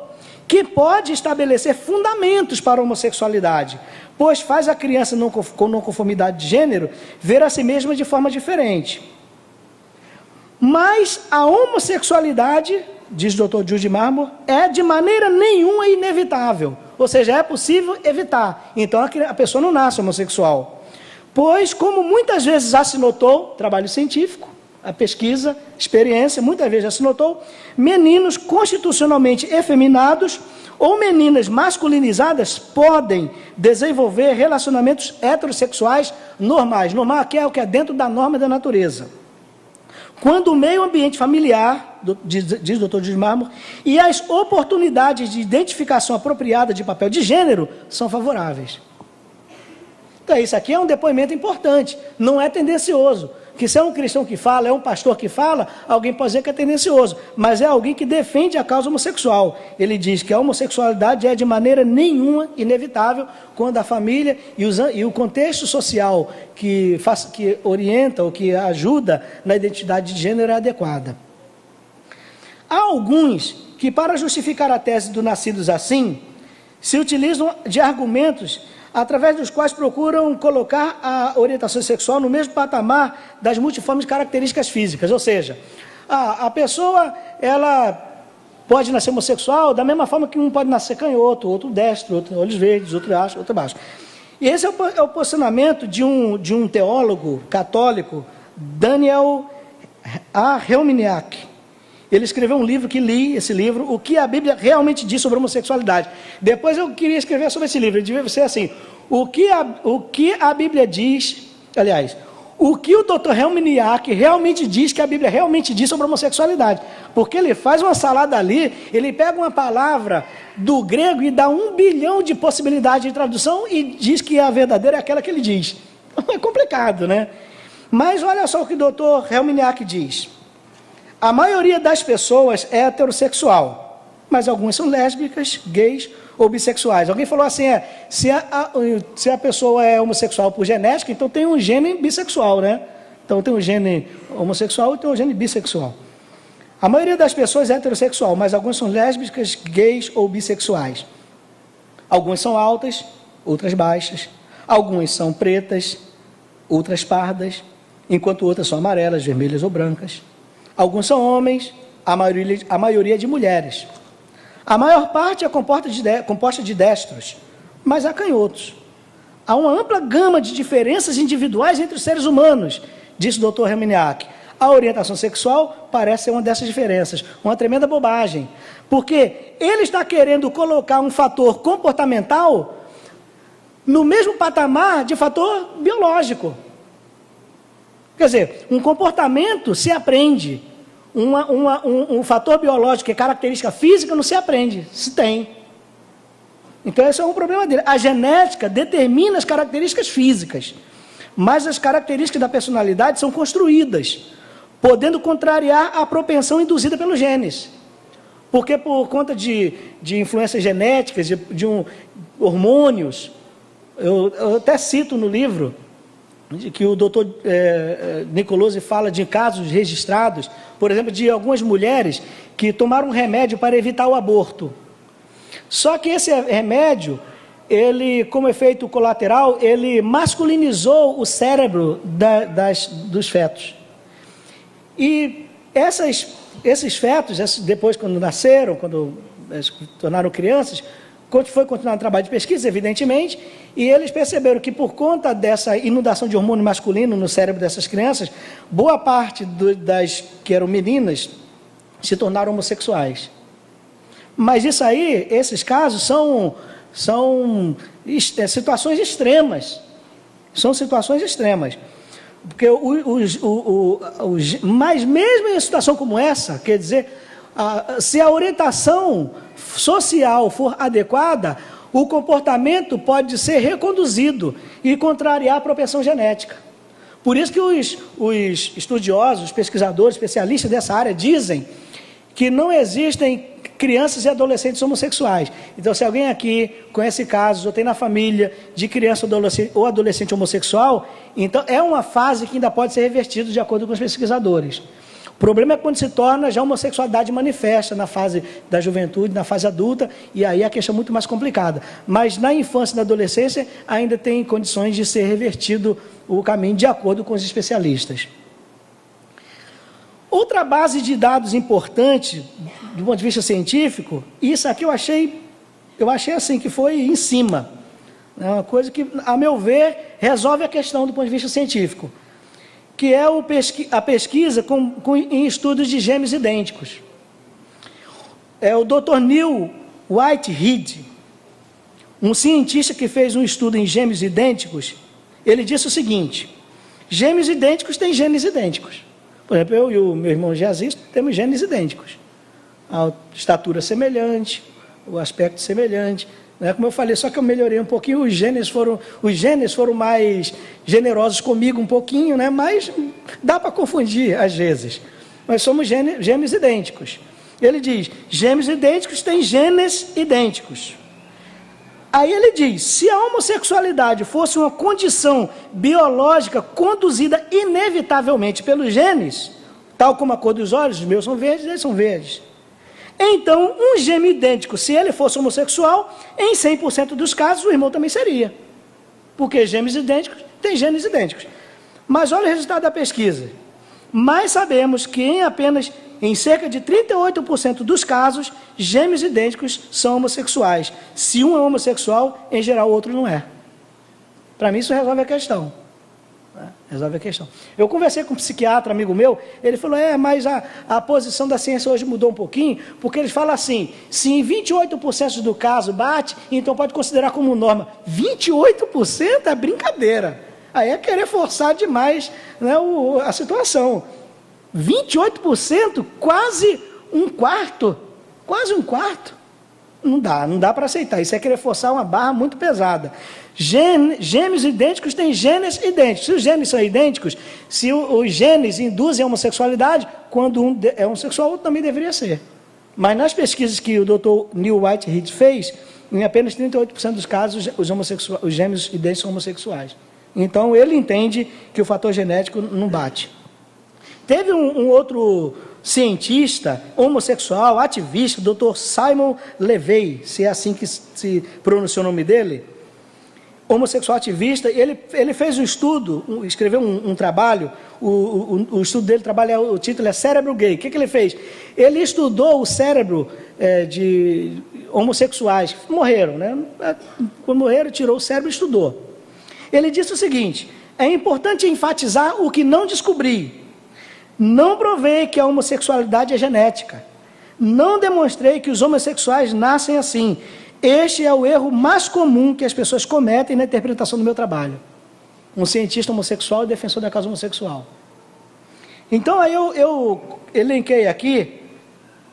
que pode estabelecer fundamentos para a homossexualidade, pois faz a criança com não conformidade de gênero ver a si mesma de forma diferente. Mas a homossexualidade, diz o Dr. Jude Marmor, é de maneira nenhuma inevitável, ou seja, é possível evitar. Então a pessoa não nasce homossexual, pois, como muitas vezes já se notou, trabalho científico, a pesquisa, experiência, muitas vezes já se notou, meninos constitucionalmente efeminados ou meninas masculinizadas podem desenvolver relacionamentos heterossexuais normais. Normal aqui é o que é dentro da norma da natureza. Quando o meio ambiente familiar, diz o Dr. Jude Marmor, e as oportunidades de identificação apropriada de papel de gênero são favoráveis. Então, isso aqui é um depoimento importante, não é tendencioso. Que se é um cristão que fala, é um pastor que fala, alguém pode dizer que é tendencioso, mas é alguém que defende a causa homossexual. Ele diz que a homossexualidade é de maneira nenhuma inevitável quando a família e o contexto social que orienta ou que ajuda na identidade de gênero é adequada. Há alguns que, para justificar a tese do nascidos assim, se utilizam de argumentos através dos quais procuram colocar a orientação sexual no mesmo patamar das multiformes características físicas. Ou seja, a pessoa ela pode nascer homossexual da mesma forma que um pode nascer canhoto, outro destro, outro olhos verdes, outro baixo, outro baixo. E esse é o posicionamento de um teólogo católico, Daniel A. Helminiak. Ele escreveu um livro que li, esse livro, O que a Bíblia realmente diz sobre a homossexualidade. Depois eu queria escrever sobre esse livro, ele devia ser assim, o que a Bíblia diz, aliás, o que o Dr. Helminiak realmente diz que a Bíblia realmente diz sobre a homossexualidade. Porque ele faz uma salada ali, ele pega uma palavra do grego e dá 1 bilhão de possibilidades de tradução e diz que a verdadeira é aquela que ele diz. Então é complicado, né? Mas olha só o que o Dr. Helminiak diz. A maioria das pessoas é heterossexual, mas algumas são lésbicas, gays ou bissexuais. Alguém falou assim, se a pessoa é homossexual por genética, então tem um gene bissexual, né? Então tem um gene homossexual e tem um gene bissexual. A maioria das pessoas é heterossexual, mas algumas são lésbicas, gays ou bissexuais. Algumas são altas, outras baixas. Algumas são pretas, outras pardas, enquanto outras são amarelas, vermelhas ou brancas. Alguns são homens, a maioria de mulheres. A maior parte é composta de destros, mas há canhotos. Há uma ampla gama de diferenças individuais entre os seres humanos, disse o Dr. Helminiak. A orientação sexual parece ser uma dessas diferenças, uma tremenda bobagem, porque ele está querendo colocar um fator comportamental no mesmo patamar de fator biológico. Quer dizer, um comportamento se aprende, um fator biológico que é característica física não se aprende, se tem. Então esse é um problema dele. A genética determina as características físicas, mas as características da personalidade são construídas, podendo contrariar a propensão induzida pelos genes. Porque por conta de influências genéticas, de hormônios, eu até cito no livro, que o doutor Nicolosi fala de casos registrados, por exemplo, de algumas mulheres que tomaram um remédio para evitar o aborto. Só que esse remédio, ele, como efeito colateral, ele masculinizou o cérebro dos fetos. E esses fetos, depois quando nasceram, quando se tornaram crianças, foi continuar o trabalho de pesquisa, evidentemente, e eles perceberam que por conta dessa inundação de hormônio masculino no cérebro dessas crianças, boa parte das que eram meninas se tornaram homossexuais. Mas isso aí, esses casos são situações extremas. São situações extremas. Porque mas mesmo em situação como essa, quer dizer, Se a orientação social for adequada, o comportamento pode ser reconduzido e contrariar a propensão genética. Por isso que os estudiosos, os pesquisadores, especialistas dessa área dizem que não existem crianças e adolescentes homossexuais. Então, se alguém aqui conhece casos ou tem na família de criança ou adolescente homossexual, então é uma fase que ainda pode ser revertida de acordo com os pesquisadores. O problema é quando se torna já homossexualidade manifesta na fase da juventude, na fase adulta, e aí a questão é muito mais complicada. Mas na infância e na adolescência ainda tem condições de ser revertido o caminho de acordo com os especialistas. Outra base de dados importante, do ponto de vista científico, isso aqui eu achei assim, que foi em cima. É uma coisa que, a meu ver, resolve a questão do ponto de vista científico, que é a pesquisa em estudos de gêmeos idênticos. O Dr. Neil Whitehead, um cientista que fez um estudo em gêmeos idênticos, ele disse o seguinte: gêmeos idênticos têm genes idênticos. Por exemplo, eu e o meu irmão Geazi temos genes idênticos. A estatura semelhante, o aspecto semelhante. Né? Como eu falei, só que eu melhorei um pouquinho, os genes foram mais generosos comigo um pouquinho, né? Mas dá para confundir às vezes. Nós somos gêmeos idênticos. Ele diz, gêmeos idênticos têm genes idênticos. Aí ele diz, se a homossexualidade fosse uma condição biológica conduzida inevitavelmente pelos genes, tal como a cor dos olhos, os meus são verdes, eles são verdes. Então, um gêmeo idêntico, se ele fosse homossexual, em 100% dos casos, o irmão também seria. Porque gêmeos idênticos têm genes idênticos. Mas olha o resultado da pesquisa. Mas sabemos que em cerca de 38% dos casos, gêmeos idênticos são homossexuais. Se um é homossexual, em geral o outro não é. Para mim isso resolve a questão. Resolve a questão. Eu conversei com um psiquiatra, amigo meu, ele falou, mas a posição da ciência hoje mudou um pouquinho, porque eles falam assim, se em 28% do caso bate, então pode considerar como norma. 28% é brincadeira. Aí é querer forçar demais, né, a situação. 28%, quase um quarto. Não dá para aceitar. Isso é querer forçar uma barra muito pesada. Gêmeos idênticos têm genes idênticos. Se os genes são idênticos, se os genes induzem a homossexualidade, quando um é homossexual, o outro também deveria ser. Mas nas pesquisas que o Dr. Neil Whitehead fez, em apenas 38% dos casos, os gêmeos idênticos são homossexuais. Então, ele entende que o fator genético não bate. Teve um outro cientista homossexual, ativista, Dr. Simon Levey, se é assim que se pronuncia o nome dele, homossexual ativista, ele fez um estudo, escreveu um trabalho, o estudo dele, o título é Cérebro Gay. O que ele fez? Ele estudou o cérebro de homossexuais que morreram, né? Quando morreram, tirou o cérebro e estudou. Ele disse o seguinte, é importante enfatizar o que não descobri. Não provei que a homossexualidade é genética. Não demonstrei que os homossexuais nascem assim. Este é o erro mais comum que as pessoas cometem na interpretação do meu trabalho. Um cientista homossexual e defensor da causa homossexual. Então, aí eu elenquei aqui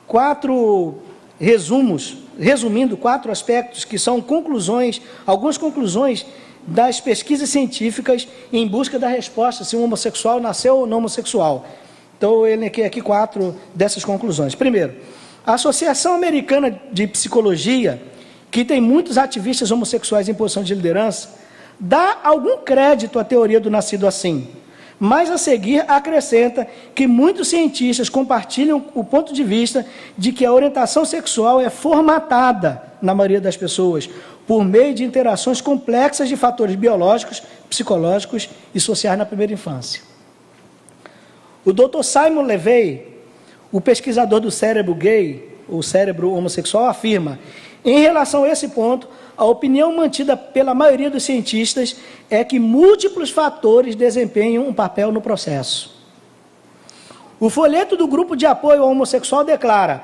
4 resumos, resumindo 4 aspectos que são conclusões, algumas conclusões das pesquisas científicas em busca da resposta se um homossexual nasceu ou não homossexual. Então, eu elenquei aqui 4 dessas conclusões. Primeiro, a Associação Americana de Psicologia, que tem muitos ativistas homossexuais em posição de liderança, dá algum crédito à teoria do nascido assim, mas a seguir acrescenta que muitos cientistas compartilham o ponto de vista de que a orientação sexual é formatada, na maioria das pessoas, por meio de interações complexas de fatores biológicos, psicológicos e sociais na primeira infância. O Dr. Simon Levey, o pesquisador do cérebro gay, ou cérebro homossexual, afirma, em relação a esse ponto, a opinião mantida pela maioria dos cientistas é que múltiplos fatores desempenham um papel no processo. O folheto do Grupo de Apoio ao Homossexual declara,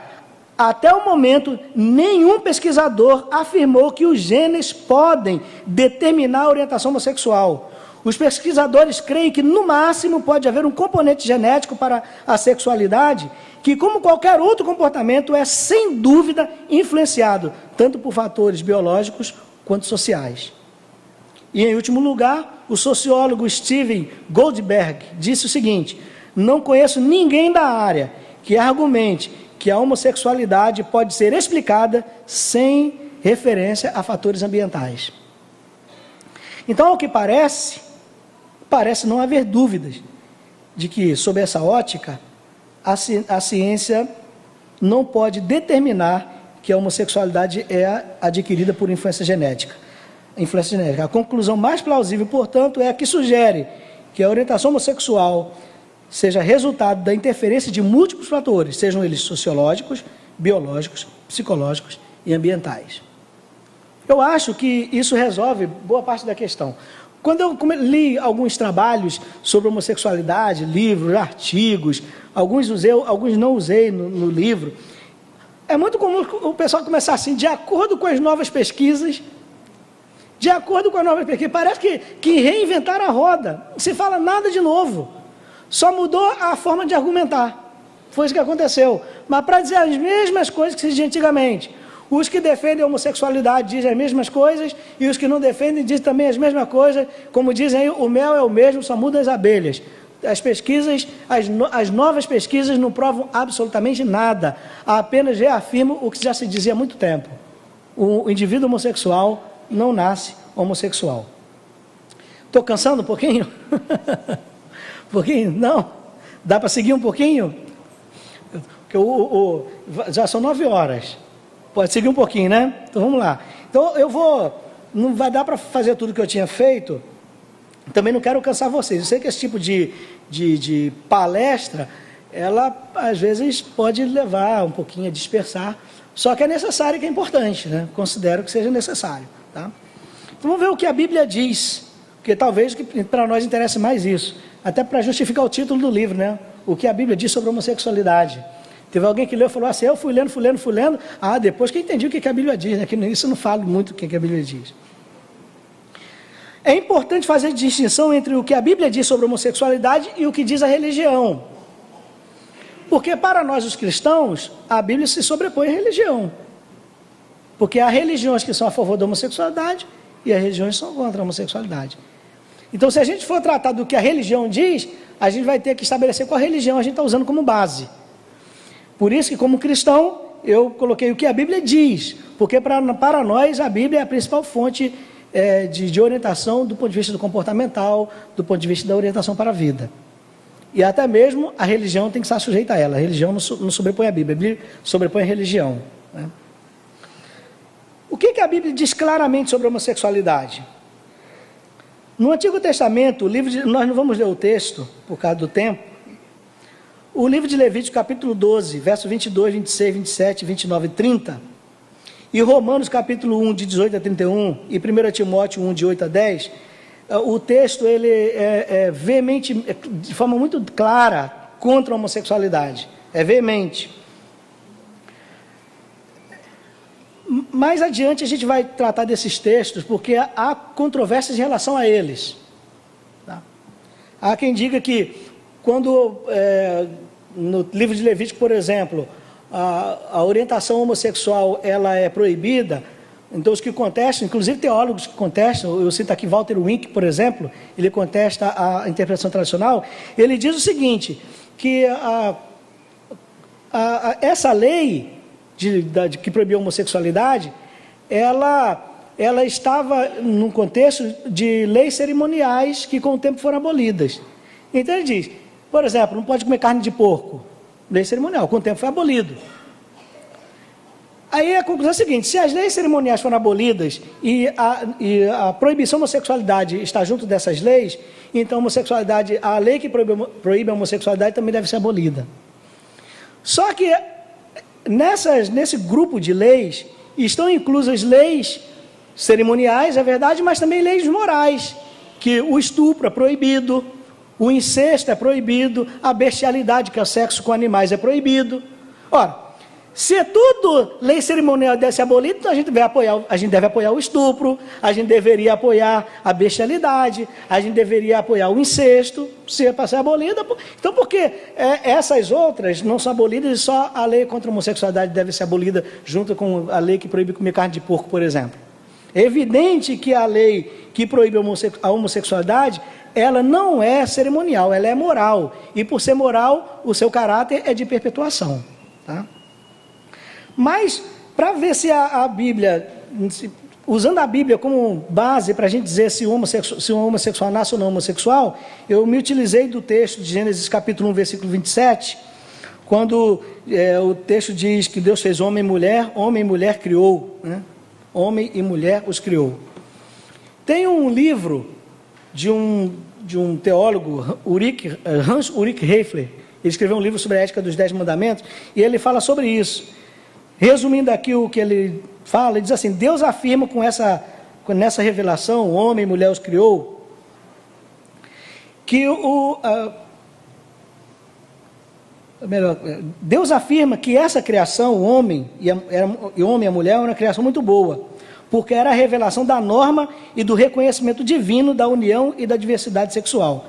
até o momento, nenhum pesquisador afirmou que os genes podem determinar a orientação homossexual. Os pesquisadores creem que, no máximo, pode haver um componente genético para a sexualidade, que, como qualquer outro comportamento, é, sem dúvida, influenciado tanto por fatores biológicos quanto sociais. E, em último lugar, o sociólogo Steven Goldberg disse o seguinte: não conheço ninguém da área que argumente que a homossexualidade pode ser explicada sem referência a fatores ambientais. Então, ao que parece não haver dúvidas de que, sob essa ótica, a ciência não pode determinar que a homossexualidade é adquirida por influência genética. A conclusão mais plausível, portanto, é a que sugere que a orientação homossexual seja resultado da interferência de múltiplos fatores, sejam eles sociológicos, biológicos, psicológicos e ambientais. Eu acho que isso resolve boa parte da questão. Quando eu li alguns trabalhos sobre homossexualidade, livros, artigos, alguns usei, alguns não usei no livro, é muito comum o pessoal começar assim, de acordo com as novas pesquisas, parece que reinventaram a roda, não se fala nada de novo, só mudou a forma de argumentar, foi isso que aconteceu, mas para dizer as mesmas coisas que se dizia antigamente. Os que defendem a homossexualidade dizem as mesmas coisas, e os que não defendem dizem também as mesmas coisas, como dizem aí, o mel é o mesmo, só muda as abelhas. As pesquisas, as novas pesquisas não provam absolutamente nada, apenas reafirmam o que já se dizia há muito tempo. O indivíduo homossexual não nasce homossexual. Estou cansando um pouquinho? Um pouquinho? Não? Dá para seguir um pouquinho? Porque já são 9 horas. Pode seguir um pouquinho, né? Então vamos lá. Então não vai dar para fazer tudo que eu tinha feito. Também não quero cansar vocês. Eu sei que esse tipo de palestra, ela às vezes pode levar um pouquinho a dispersar, só que é necessário e que é importante, né? Considero que seja necessário, tá? Então vamos ver o que a Bíblia diz, porque talvez para nós interesse mais isso, até para justificar o título do livro, né? O que a Bíblia diz sobre a homossexualidade. Teve alguém que leu e falou assim, eu fui lendo, depois que eu entendi o que a Bíblia diz, né? Que isso eu não falo muito o que a Bíblia diz. É importante fazer distinção entre o que a Bíblia diz sobre a homossexualidade e o que diz a religião. Porque para nós os cristãos, a Bíblia se sobrepõe à religião. Porque há religiões que são a favor da homossexualidade e as religiões que são contra a homossexualidade. Então, se a gente for tratar do que a religião diz, a gente vai ter que estabelecer qual religião a gente está usando como base. Por isso que, como cristão, eu coloquei o que a Bíblia diz, porque para nós a Bíblia é a principal fonte de orientação do ponto de vista do comportamental, do ponto de vista da orientação para a vida. E até mesmo a religião tem que estar sujeita a ela. A religião não sobrepõe a Bíblia sobrepõe a religião, né? O que a Bíblia diz claramente sobre a homossexualidade? No Antigo Testamento, nós não vamos ler o texto por causa do tempo. O livro de Levítico, capítulo 12, verso 22, 26, 27, 29 e 30, e Romanos, capítulo 1, de 18 a 31, e 1 Timóteo 1, de 8 a 10, o texto ele é veemente, de forma muito clara, contra a homossexualidade. É veemente. Mais adiante a gente vai tratar desses textos, porque há controvérsias em relação a eles. Tá? Há quem diga que quando, no livro de Levítico, por exemplo, a orientação homossexual ela é proibida, então os que contestam, inclusive teólogos que contestam, eu cito aqui Walter Wink, por exemplo, ele contesta a interpretação tradicional, ele diz o seguinte, que essa lei que proibiu a homossexualidade, ela estava num contexto de leis cerimoniais que com o tempo foram abolidas. Então ele diz, por exemplo, não pode comer carne de porco, lei cerimonial, com o tempo foi abolido. Aí a conclusão é a seguinte, se as leis cerimoniais foram abolidas e a proibição da homossexualidade está junto dessas leis, então a lei que proíbe a homossexualidade também deve ser abolida. Só que nesse grupo de leis estão inclusas leis cerimoniais, é verdade, mas também leis morais, que o estupro é proibido, o incesto é proibido, a bestialidade, que é o sexo com animais, é proibido. Ora, Se tudo lei cerimonial deve ser abolida, então a gente deve apoiar o estupro, a gente deveria apoiar a bestialidade, a gente deveria apoiar o incesto, se é para ser abolida. Então, por que essas outras não são abolidas e só a lei contra a homossexualidade deve ser abolida junto com a lei que proíbe comer carne de porco, por exemplo? É evidente que a lei que proíbe a homossexualidade, ela não é cerimonial, ela é moral. E por ser moral, o seu caráter é de perpetuação. Tá? Mas, para ver se a Bíblia, usando a Bíblia como base para a gente dizer se um homossexual nasce ou não homossexual, eu me utilizei do texto de Gênesis capítulo 1, versículo 27, quando o texto diz que Deus fez homem e mulher criou, né? Homem e mulher os criou. Tem um livro de um teólogo, Hans Ulrich Hefler, ele escreveu um livro sobre a ética dos 10 mandamentos, e ele fala sobre isso. Resumindo aqui o que ele fala, ele diz assim: Deus afirma nessa revelação, homem e mulher os criou, que Deus afirma que essa criação, o homem e a mulher, é uma criação muito boa, porque era a revelação da norma e do reconhecimento divino da união e da diversidade sexual.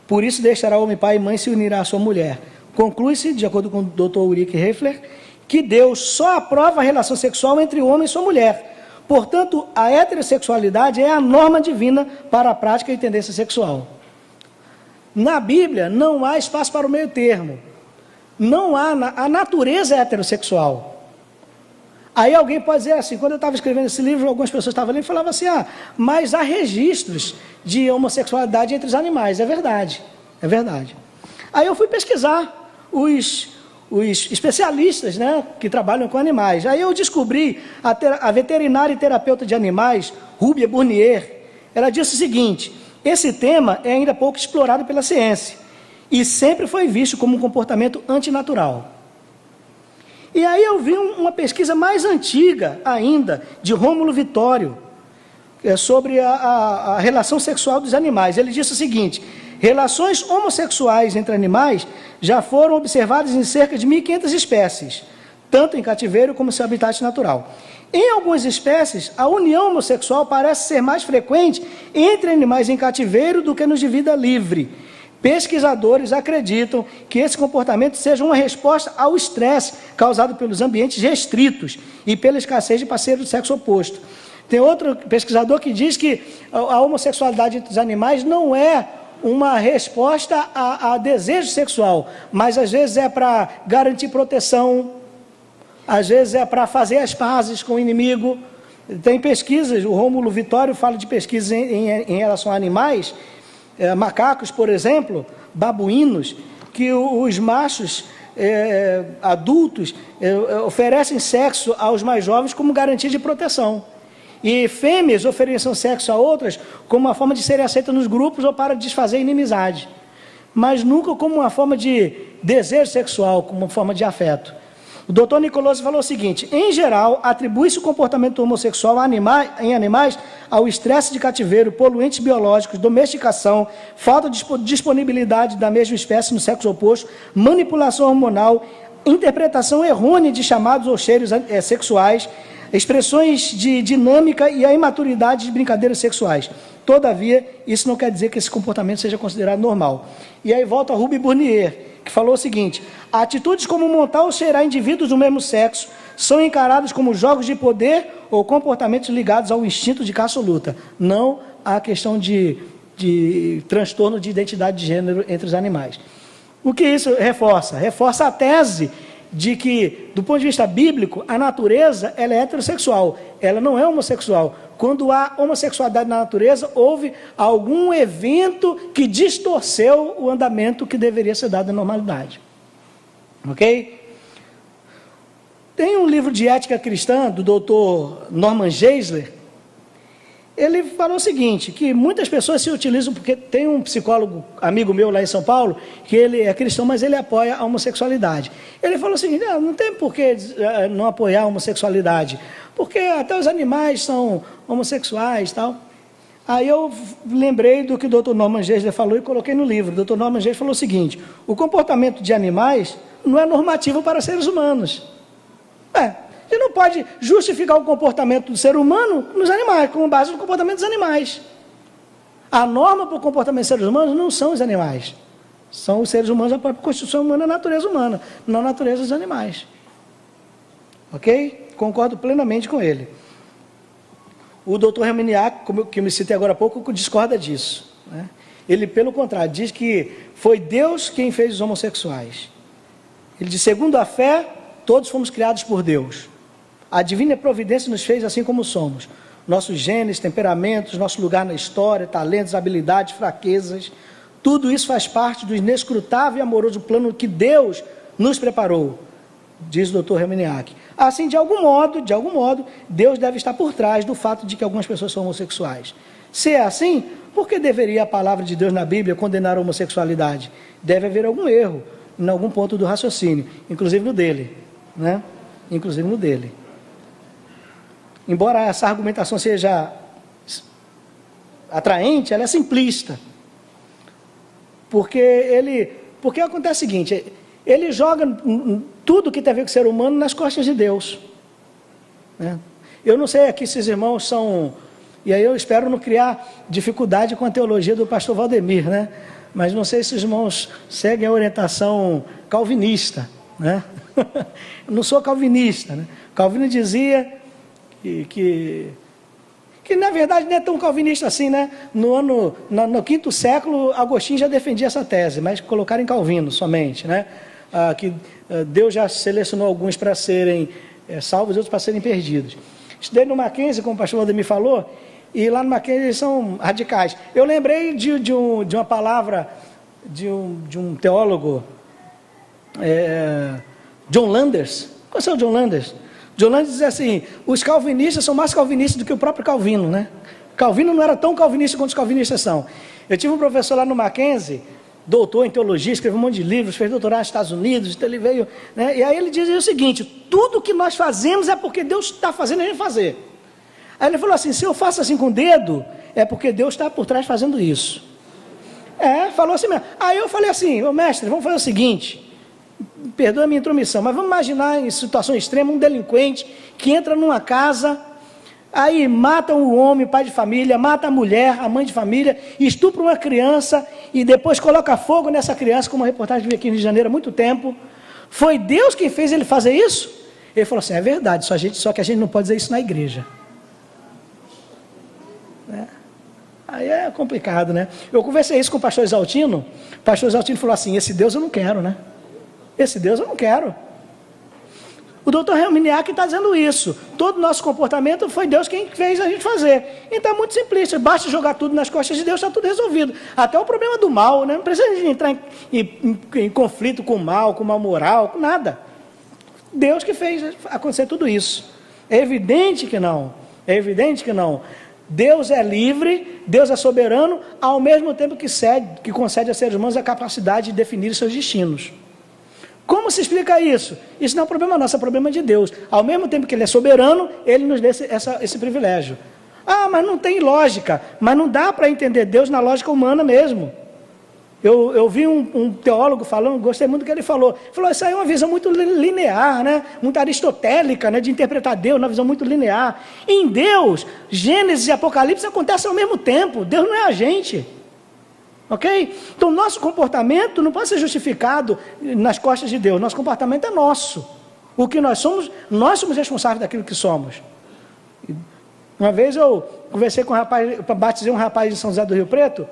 Por isso deixará o homem pai e mãe e se unirá à sua mulher. Conclui-se, de acordo com o Dr. Ulrich Hefler, que Deus só aprova a relação sexual entre o homem e sua mulher. Portanto, a heterossexualidade é a norma divina para a prática e tendência sexual. Na Bíblia, não há espaço para o meio termo. Não há, a natureza é heterossexual. Aí alguém pode dizer assim, quando eu estava escrevendo esse livro, algumas pessoas estavam lendo e falavam assim, mas há registros de homossexualidade entre os animais. É verdade, é verdade. Aí eu fui pesquisar os especialistas, né, que trabalham com animais. Aí eu descobri a veterinária e terapeuta de animais, Rúbia Burnier, ela disse o seguinte: esse tema é ainda pouco explorado pela ciência e sempre foi visto como um comportamento antinatural. E aí eu vi uma pesquisa mais antiga ainda, de Rômulo Vittório, sobre a relação sexual dos animais. Ele disse o seguinte: relações homossexuais entre animais já foram observadas em cerca de 1.500 espécies, tanto em cativeiro como em seu habitat natural. Em algumas espécies, a união homossexual parece ser mais frequente entre animais em cativeiro do que nos de vida livre. Pesquisadores acreditam que esse comportamento seja uma resposta ao estresse causado pelos ambientes restritos e pela escassez de parceiros do sexo oposto. Tem outro pesquisador que diz que a homossexualidade entre os animais não é uma resposta a desejo sexual, mas às vezes é para garantir proteção, às vezes é para fazer as pazes com o inimigo. Tem pesquisas, o Rômulo Vittório fala de pesquisas em relação a animais, macacos, por exemplo, babuínos, que os machos adultos oferecem sexo aos mais jovens como garantia de proteção. E fêmeas oferecem sexo a outras como uma forma de serem aceitas nos grupos ou para desfazer inimizade. Mas nunca como uma forma de desejo sexual, como uma forma de afeto. O Dr. Nicolosi falou o seguinte: em geral, atribui-se o comportamento homossexual em animais ao estresse de cativeiro, poluentes biológicos, domesticação, falta de disponibilidade da mesma espécie no sexo oposto, manipulação hormonal, interpretação errônea de chamados ou cheiros sexuais, expressões de dinâmica e a imaturidade de brincadeiras sexuais. Todavia, isso não quer dizer que esse comportamento seja considerado normal. E aí volta a Rúbia Burnier, que falou o seguinte: atitudes como montar ou cheirar indivíduos do mesmo sexo são encaradas como jogos de poder ou comportamentos ligados ao instinto de caça ou luta. Não a questão de transtorno de identidade de gênero entre os animais. O que isso reforça? Reforça a tese de que, do ponto de vista bíblico, a natureza ela é heterossexual, ela não é homossexual. Quando há homossexualidade na natureza, houve algum evento que distorceu o andamento que deveria ser dado à normalidade. Ok? Tem um livro de ética cristã, do Dr. Norman Geisler. Ele falou o seguinte, que muitas pessoas se utilizam, porque tem um psicólogo, amigo meu lá em São Paulo, que ele é cristão, mas ele apoia a homossexualidade. Ele falou o seguinte: não tem por que não apoiar a homossexualidade, porque até os animais são homossexuais e tal. Aí eu lembrei do que o Dr. Norman Geisler falou e coloquei no livro. O Dr. Norman Geisler falou o seguinte: o comportamento de animais não é normativo para seres humanos. Você não pode justificar o comportamento do ser humano nos animais, com base no comportamento dos animais. A norma para o comportamento dos seres humanos não são os animais. São os seres humanos, a própria constituição humana, a natureza humana, não a natureza dos animais. Ok? Concordo plenamente com ele. O doutor Reminiak, que eu me citei agora há pouco, discorda disso. Né? Ele, pelo contrário, diz que foi Deus quem fez os homossexuais. Ele diz, segundo a fé, todos fomos criados por Deus. A divina providência nos fez assim como somos. Nossos genes, temperamentos, nosso lugar na história, talentos, habilidades, fraquezas, tudo isso faz parte do inescrutável e amoroso plano que Deus nos preparou, diz o Dr. Reminiak. Assim, de algum modo, Deus deve estar por trás do fato de que algumas pessoas são homossexuais. Se é assim, por que deveria a palavra de Deus na Bíblia condenar a homossexualidade? Deve haver algum erro em algum ponto do raciocínio, inclusive no dele, né? Inclusive no dele. Embora essa argumentação seja atraente, ela é simplista. Porque acontece o seguinte, ele joga tudo que tem a ver com o ser humano nas costas de Deus. Né? Eu não sei aqui se os irmãos são... E aí eu espero não criar dificuldade com a teologia do pastor Valdemir, né? Mas não sei se os irmãos seguem a orientação calvinista, né? Eu não sou calvinista, né? Calvino dizia que na verdade não é tão calvinista assim, né? No 5º século, Agostinho já defendia essa tese, mas colocaram em Calvino somente, né? Que Deus já selecionou alguns para serem salvos e outros para serem perdidos. Estudei no Mackenzie, como o pastor Valdemir falou, e lá no Mackenzie eles são radicais. Eu lembrei de uma palavra de um teólogo, John Landers. Qual é o John Landers? John Landers diz assim, os calvinistas são mais calvinistas do que o próprio Calvino, né? Calvino não era tão calvinista quanto os calvinistas são. Eu tive um professor lá no Mackenzie, doutor em teologia, escreveu um monte de livros, fez doutorado nos Estados Unidos, então ele veio, né? E aí ele dizia o seguinte, tudo que nós fazemos é porque Deus está fazendo a gente fazer. Aí ele falou assim, se eu faço assim com o dedo, é porque Deus está por trás fazendo isso. Falou assim mesmo. Aí eu falei assim, mestre, vamos fazer o seguinte, perdoa a minha intromissão, mas vamos imaginar em situação extrema um delinquente que entra numa casa, aí mata um homem, pai de família, mata a mulher, a mãe de família, estupra uma criança e depois coloca fogo nessa criança, como uma reportagem vi aqui no Rio de Janeiro há muito tempo. Foi Deus quem fez ele fazer isso? Ele falou assim, é verdade, só que a gente não pode dizer isso na igreja. Aí é complicado, né? Eu conversei isso com o pastor Exaltino falou assim, esse Deus eu não quero, né? Esse Deus eu não quero. O doutor Reminiak está dizendo isso. Todo o nosso comportamento foi Deus quem fez a gente fazer. Então é muito simplista. Basta jogar tudo nas costas de Deus, está tudo resolvido. Até o problema do mal, né? Não precisa entrar em conflito com o mal, com o mal moral, com nada. Deus que fez acontecer tudo isso. É evidente que não. É evidente que não. Deus é livre, Deus é soberano, ao mesmo tempo que concede a seres humanos a capacidade de definir seus destinos. Como se explica isso? Isso não é um problema nosso, é um problema de Deus. Ao mesmo tempo que Ele é soberano, Ele nos dá esse privilégio. Mas não tem lógica. Mas não dá para entender Deus na lógica humana mesmo. Eu vi um teólogo falando, gostei muito do que ele falou. Falou, isso aí é uma visão muito linear, né? Muito aristotélica, né? De interpretar Deus, uma visão muito linear. Em Deus, Gênesis e Apocalipse acontecem ao mesmo tempo. Deus não é a gente. Ok? Então, nosso comportamento não pode ser justificado nas costas de Deus. Nosso comportamento é nosso. O que nós somos responsáveis daquilo que somos. Uma vez eu conversei com um rapaz, batizei um rapaz em São José do Rio Preto,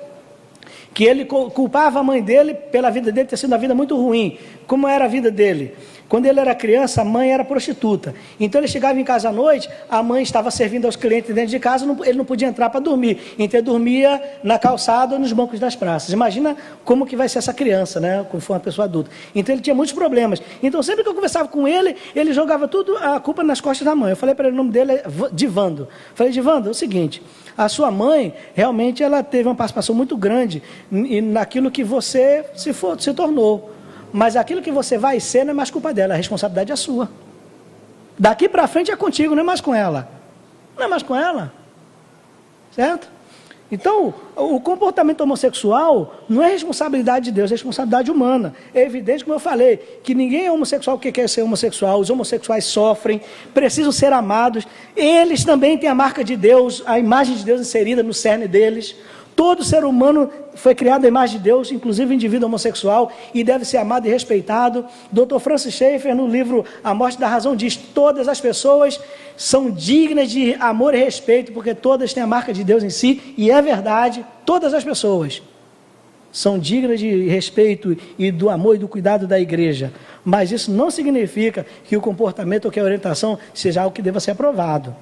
que ele culpava a mãe dele pela vida dele ter sido uma vida muito ruim. Como era a vida dele? Quando ele era criança, a mãe era prostituta. Então ele chegava em casa à noite, a mãe estava servindo aos clientes dentro de casa, ele não podia entrar para dormir. Então ele dormia na calçada ou nos bancos das praças. Imagina como que vai ser essa criança, né? Como for uma pessoa adulta. Então ele tinha muitos problemas. Então sempre que eu conversava com ele, ele jogava tudo a culpa nas costas da mãe. Eu falei para ele, o nome dele é Divando. Falei, Divando, é o seguinte, a sua mãe, realmente, ela teve uma participação muito grande naquilo que você se tornou. Mas aquilo que você vai ser não é mais culpa dela, a responsabilidade é sua. Daqui para frente é contigo, não é mais com ela. Não é mais com ela. Certo? Então, o comportamento homossexual não é responsabilidade de Deus, é responsabilidade humana. É evidente, como eu falei, que ninguém é homossexual porque quer ser homossexual. Os homossexuais sofrem, precisam ser amados. Eles também têm a marca de Deus, a imagem de Deus inserida no cerne deles. Todo ser humano foi criado à imagem de Deus, inclusive o indivíduo homossexual, e deve ser amado e respeitado. Dr. Francis Schaeffer, no livro A Morte da Razão, diz: todas as pessoas são dignas de amor e respeito, porque todas têm a marca de Deus em si, e é verdade, todas as pessoas são dignas de respeito e do amor e do cuidado da igreja. Mas isso não significa que o comportamento ou que a orientação seja algo que deva ser aprovado.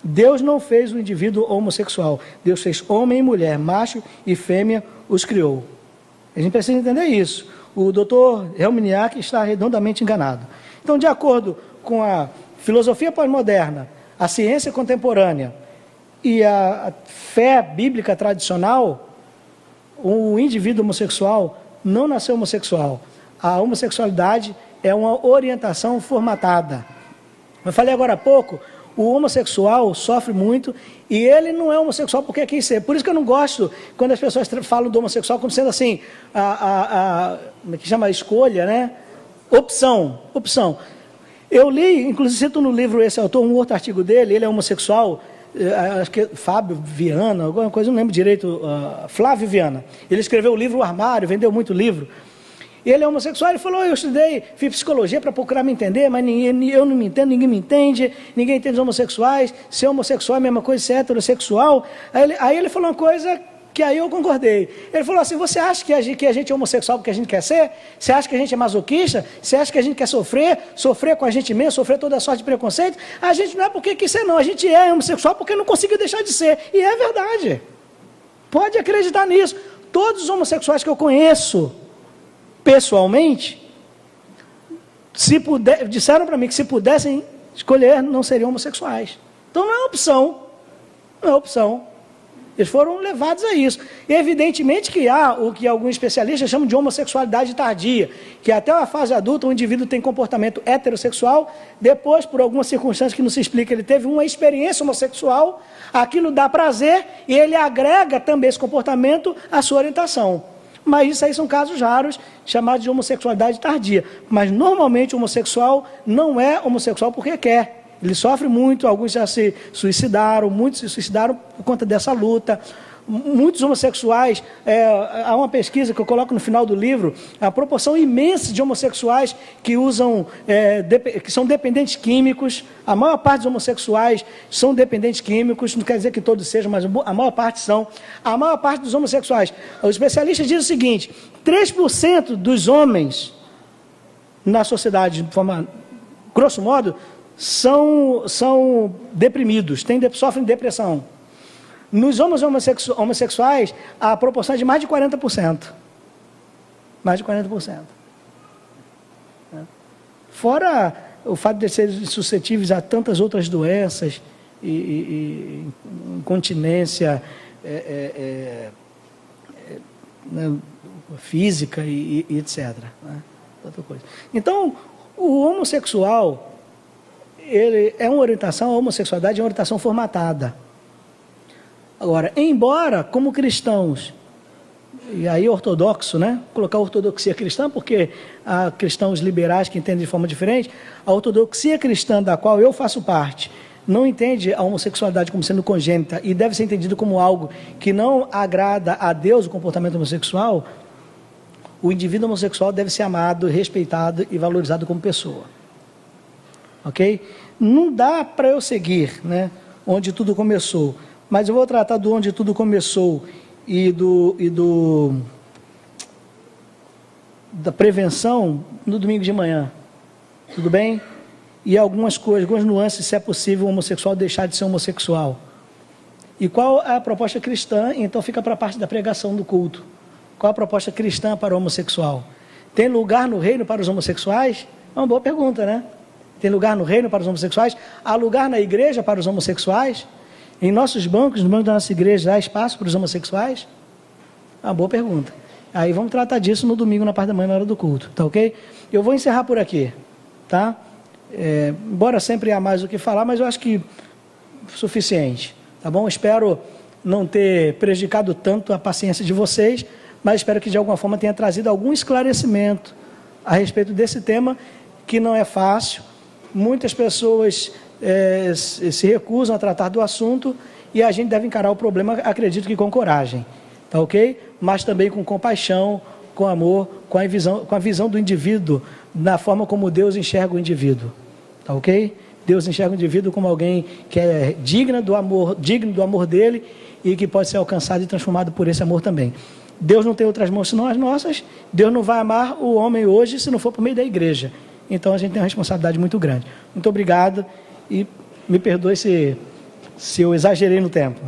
Deus não fez o indivíduo homossexual. Deus fez homem e mulher, macho e fêmea, os criou. A gente precisa entender isso. O Dr. Helminiak está redondamente enganado. Então, de acordo com a filosofia pós-moderna, a ciência contemporânea e a fé bíblica tradicional, o indivíduo homossexual não nasceu homossexual. A homossexualidade é uma orientação formatada. Eu falei agora há pouco, o homossexual sofre muito e ele não é homossexual porque quis ser. Por isso que eu não gosto quando as pessoas falam do homossexual como sendo assim, como é que chama? Escolha, né? Opção. Eu li, inclusive cito no livro esse autor, um outro artigo dele, ele é homossexual, acho que é Fábio Viana, alguma coisa, não lembro direito, Flávio Viana. Ele escreveu o livro O Armário, vendeu muito livro. E ele é homossexual, ele falou: eu estudei, fiz psicologia para procurar me entender, mas eu não me entendo, ninguém me entende, ninguém entende os homossexuais, ser homossexual é a mesma coisa que ser heterossexual. Aí ele falou uma coisa que aí eu concordei. Ele falou assim: você acha que a gente é homossexual porque a gente quer ser? Você acha que a gente é masoquista? Você acha que a gente quer sofrer com a gente mesmo, sofrer toda a sorte de preconceito? A gente não é porque quis ser, não, a gente é homossexual porque não conseguiu deixar de ser. E é verdade. Pode acreditar nisso. Todos os homossexuais que eu conheço pessoalmente, disseram para mim que se pudessem escolher, não seriam homossexuais. Então não é opção. Não é opção. Eles foram levados a isso. E evidentemente que há o que alguns especialistas chamam de homossexualidade tardia, que até a fase adulta o indivíduo tem comportamento heterossexual, depois, por alguma circunstância que não se explica, ele teve uma experiência homossexual, aquilo dá prazer e ele agrega também esse comportamento à sua orientação. Mas isso aí são casos raros, chamados de homossexualidade tardia. Mas normalmente o homossexual não é homossexual porque quer. Ele sofre muito, alguns já se suicidaram, muitos se suicidaram por conta dessa luta. Muitos homossexuais, há uma pesquisa que eu coloco no final do livro, a proporção imensa de homossexuais que usam, que são dependentes químicos. A maior parte dos homossexuais são dependentes químicos, não quer dizer que todos sejam, mas a maior parte são. A maior parte dos homossexuais. Os especialistas dizem o seguinte: 3% dos homens na sociedade, de forma grosso modo, são deprimidos, sofrem depressão. Nos homens homossexuais, a proporção é de mais de 40%. Mais de 40%. Fora o fato de serem suscetíveis a tantas outras doenças, e incontinência física e etc. Né? Outra coisa. Então, o homossexual, ele é uma orientação, a homossexualidade é uma orientação formatada. Agora, embora, como cristãos, e aí ortodoxo, né? Colocar ortodoxia cristã, porque há cristãos liberais que entendem de forma diferente, a ortodoxia cristã da qual eu faço parte, não entende a homossexualidade como sendo congênita e deve ser entendido como algo que não agrada a Deus, o comportamento homossexual. O indivíduo homossexual deve ser amado, respeitado e valorizado como pessoa. Ok? Não dá para eu seguir, né, onde tudo começou. Mas eu vou tratar do onde tudo começou e da prevenção no domingo de manhã. Tudo bem? E algumas coisas, algumas nuances, se é possível o homossexual deixar de ser homossexual. E qual é a proposta cristã? Então fica para a parte da pregação do culto. Qual a proposta cristã para o homossexual? Tem lugar no reino para os homossexuais? É uma boa pergunta, né? Tem lugar no reino para os homossexuais? Há lugar na igreja para os homossexuais? Em nossos bancos, no banco da nossa igreja, há espaço para os homossexuais? Uma boa pergunta. Aí vamos tratar disso no domingo, na parte da manhã, na hora do culto, tá ok? Eu vou encerrar por aqui, tá? Embora sempre há mais o que falar, mas eu acho que suficiente, tá bom? Espero não ter prejudicado tanto a paciência de vocês, mas espero que de alguma forma tenha trazido algum esclarecimento a respeito desse tema, que não é fácil. Muitas pessoas se recusam a tratar do assunto e a gente deve encarar o problema, acredito que com coragem, tá ok? Mas também com compaixão, com amor, com a visão do indivíduo, na forma como Deus enxerga o indivíduo, tá ok? Deus enxerga o indivíduo como alguém que é digno do amor dele e que pode ser alcançado e transformado por esse amor também. Deus não tem outras mãos senão as nossas. Deus não vai amar o homem hoje se não for por meio da igreja. Então a gente tem uma responsabilidade muito grande. Muito obrigado e me perdoe se eu exagerei no tempo.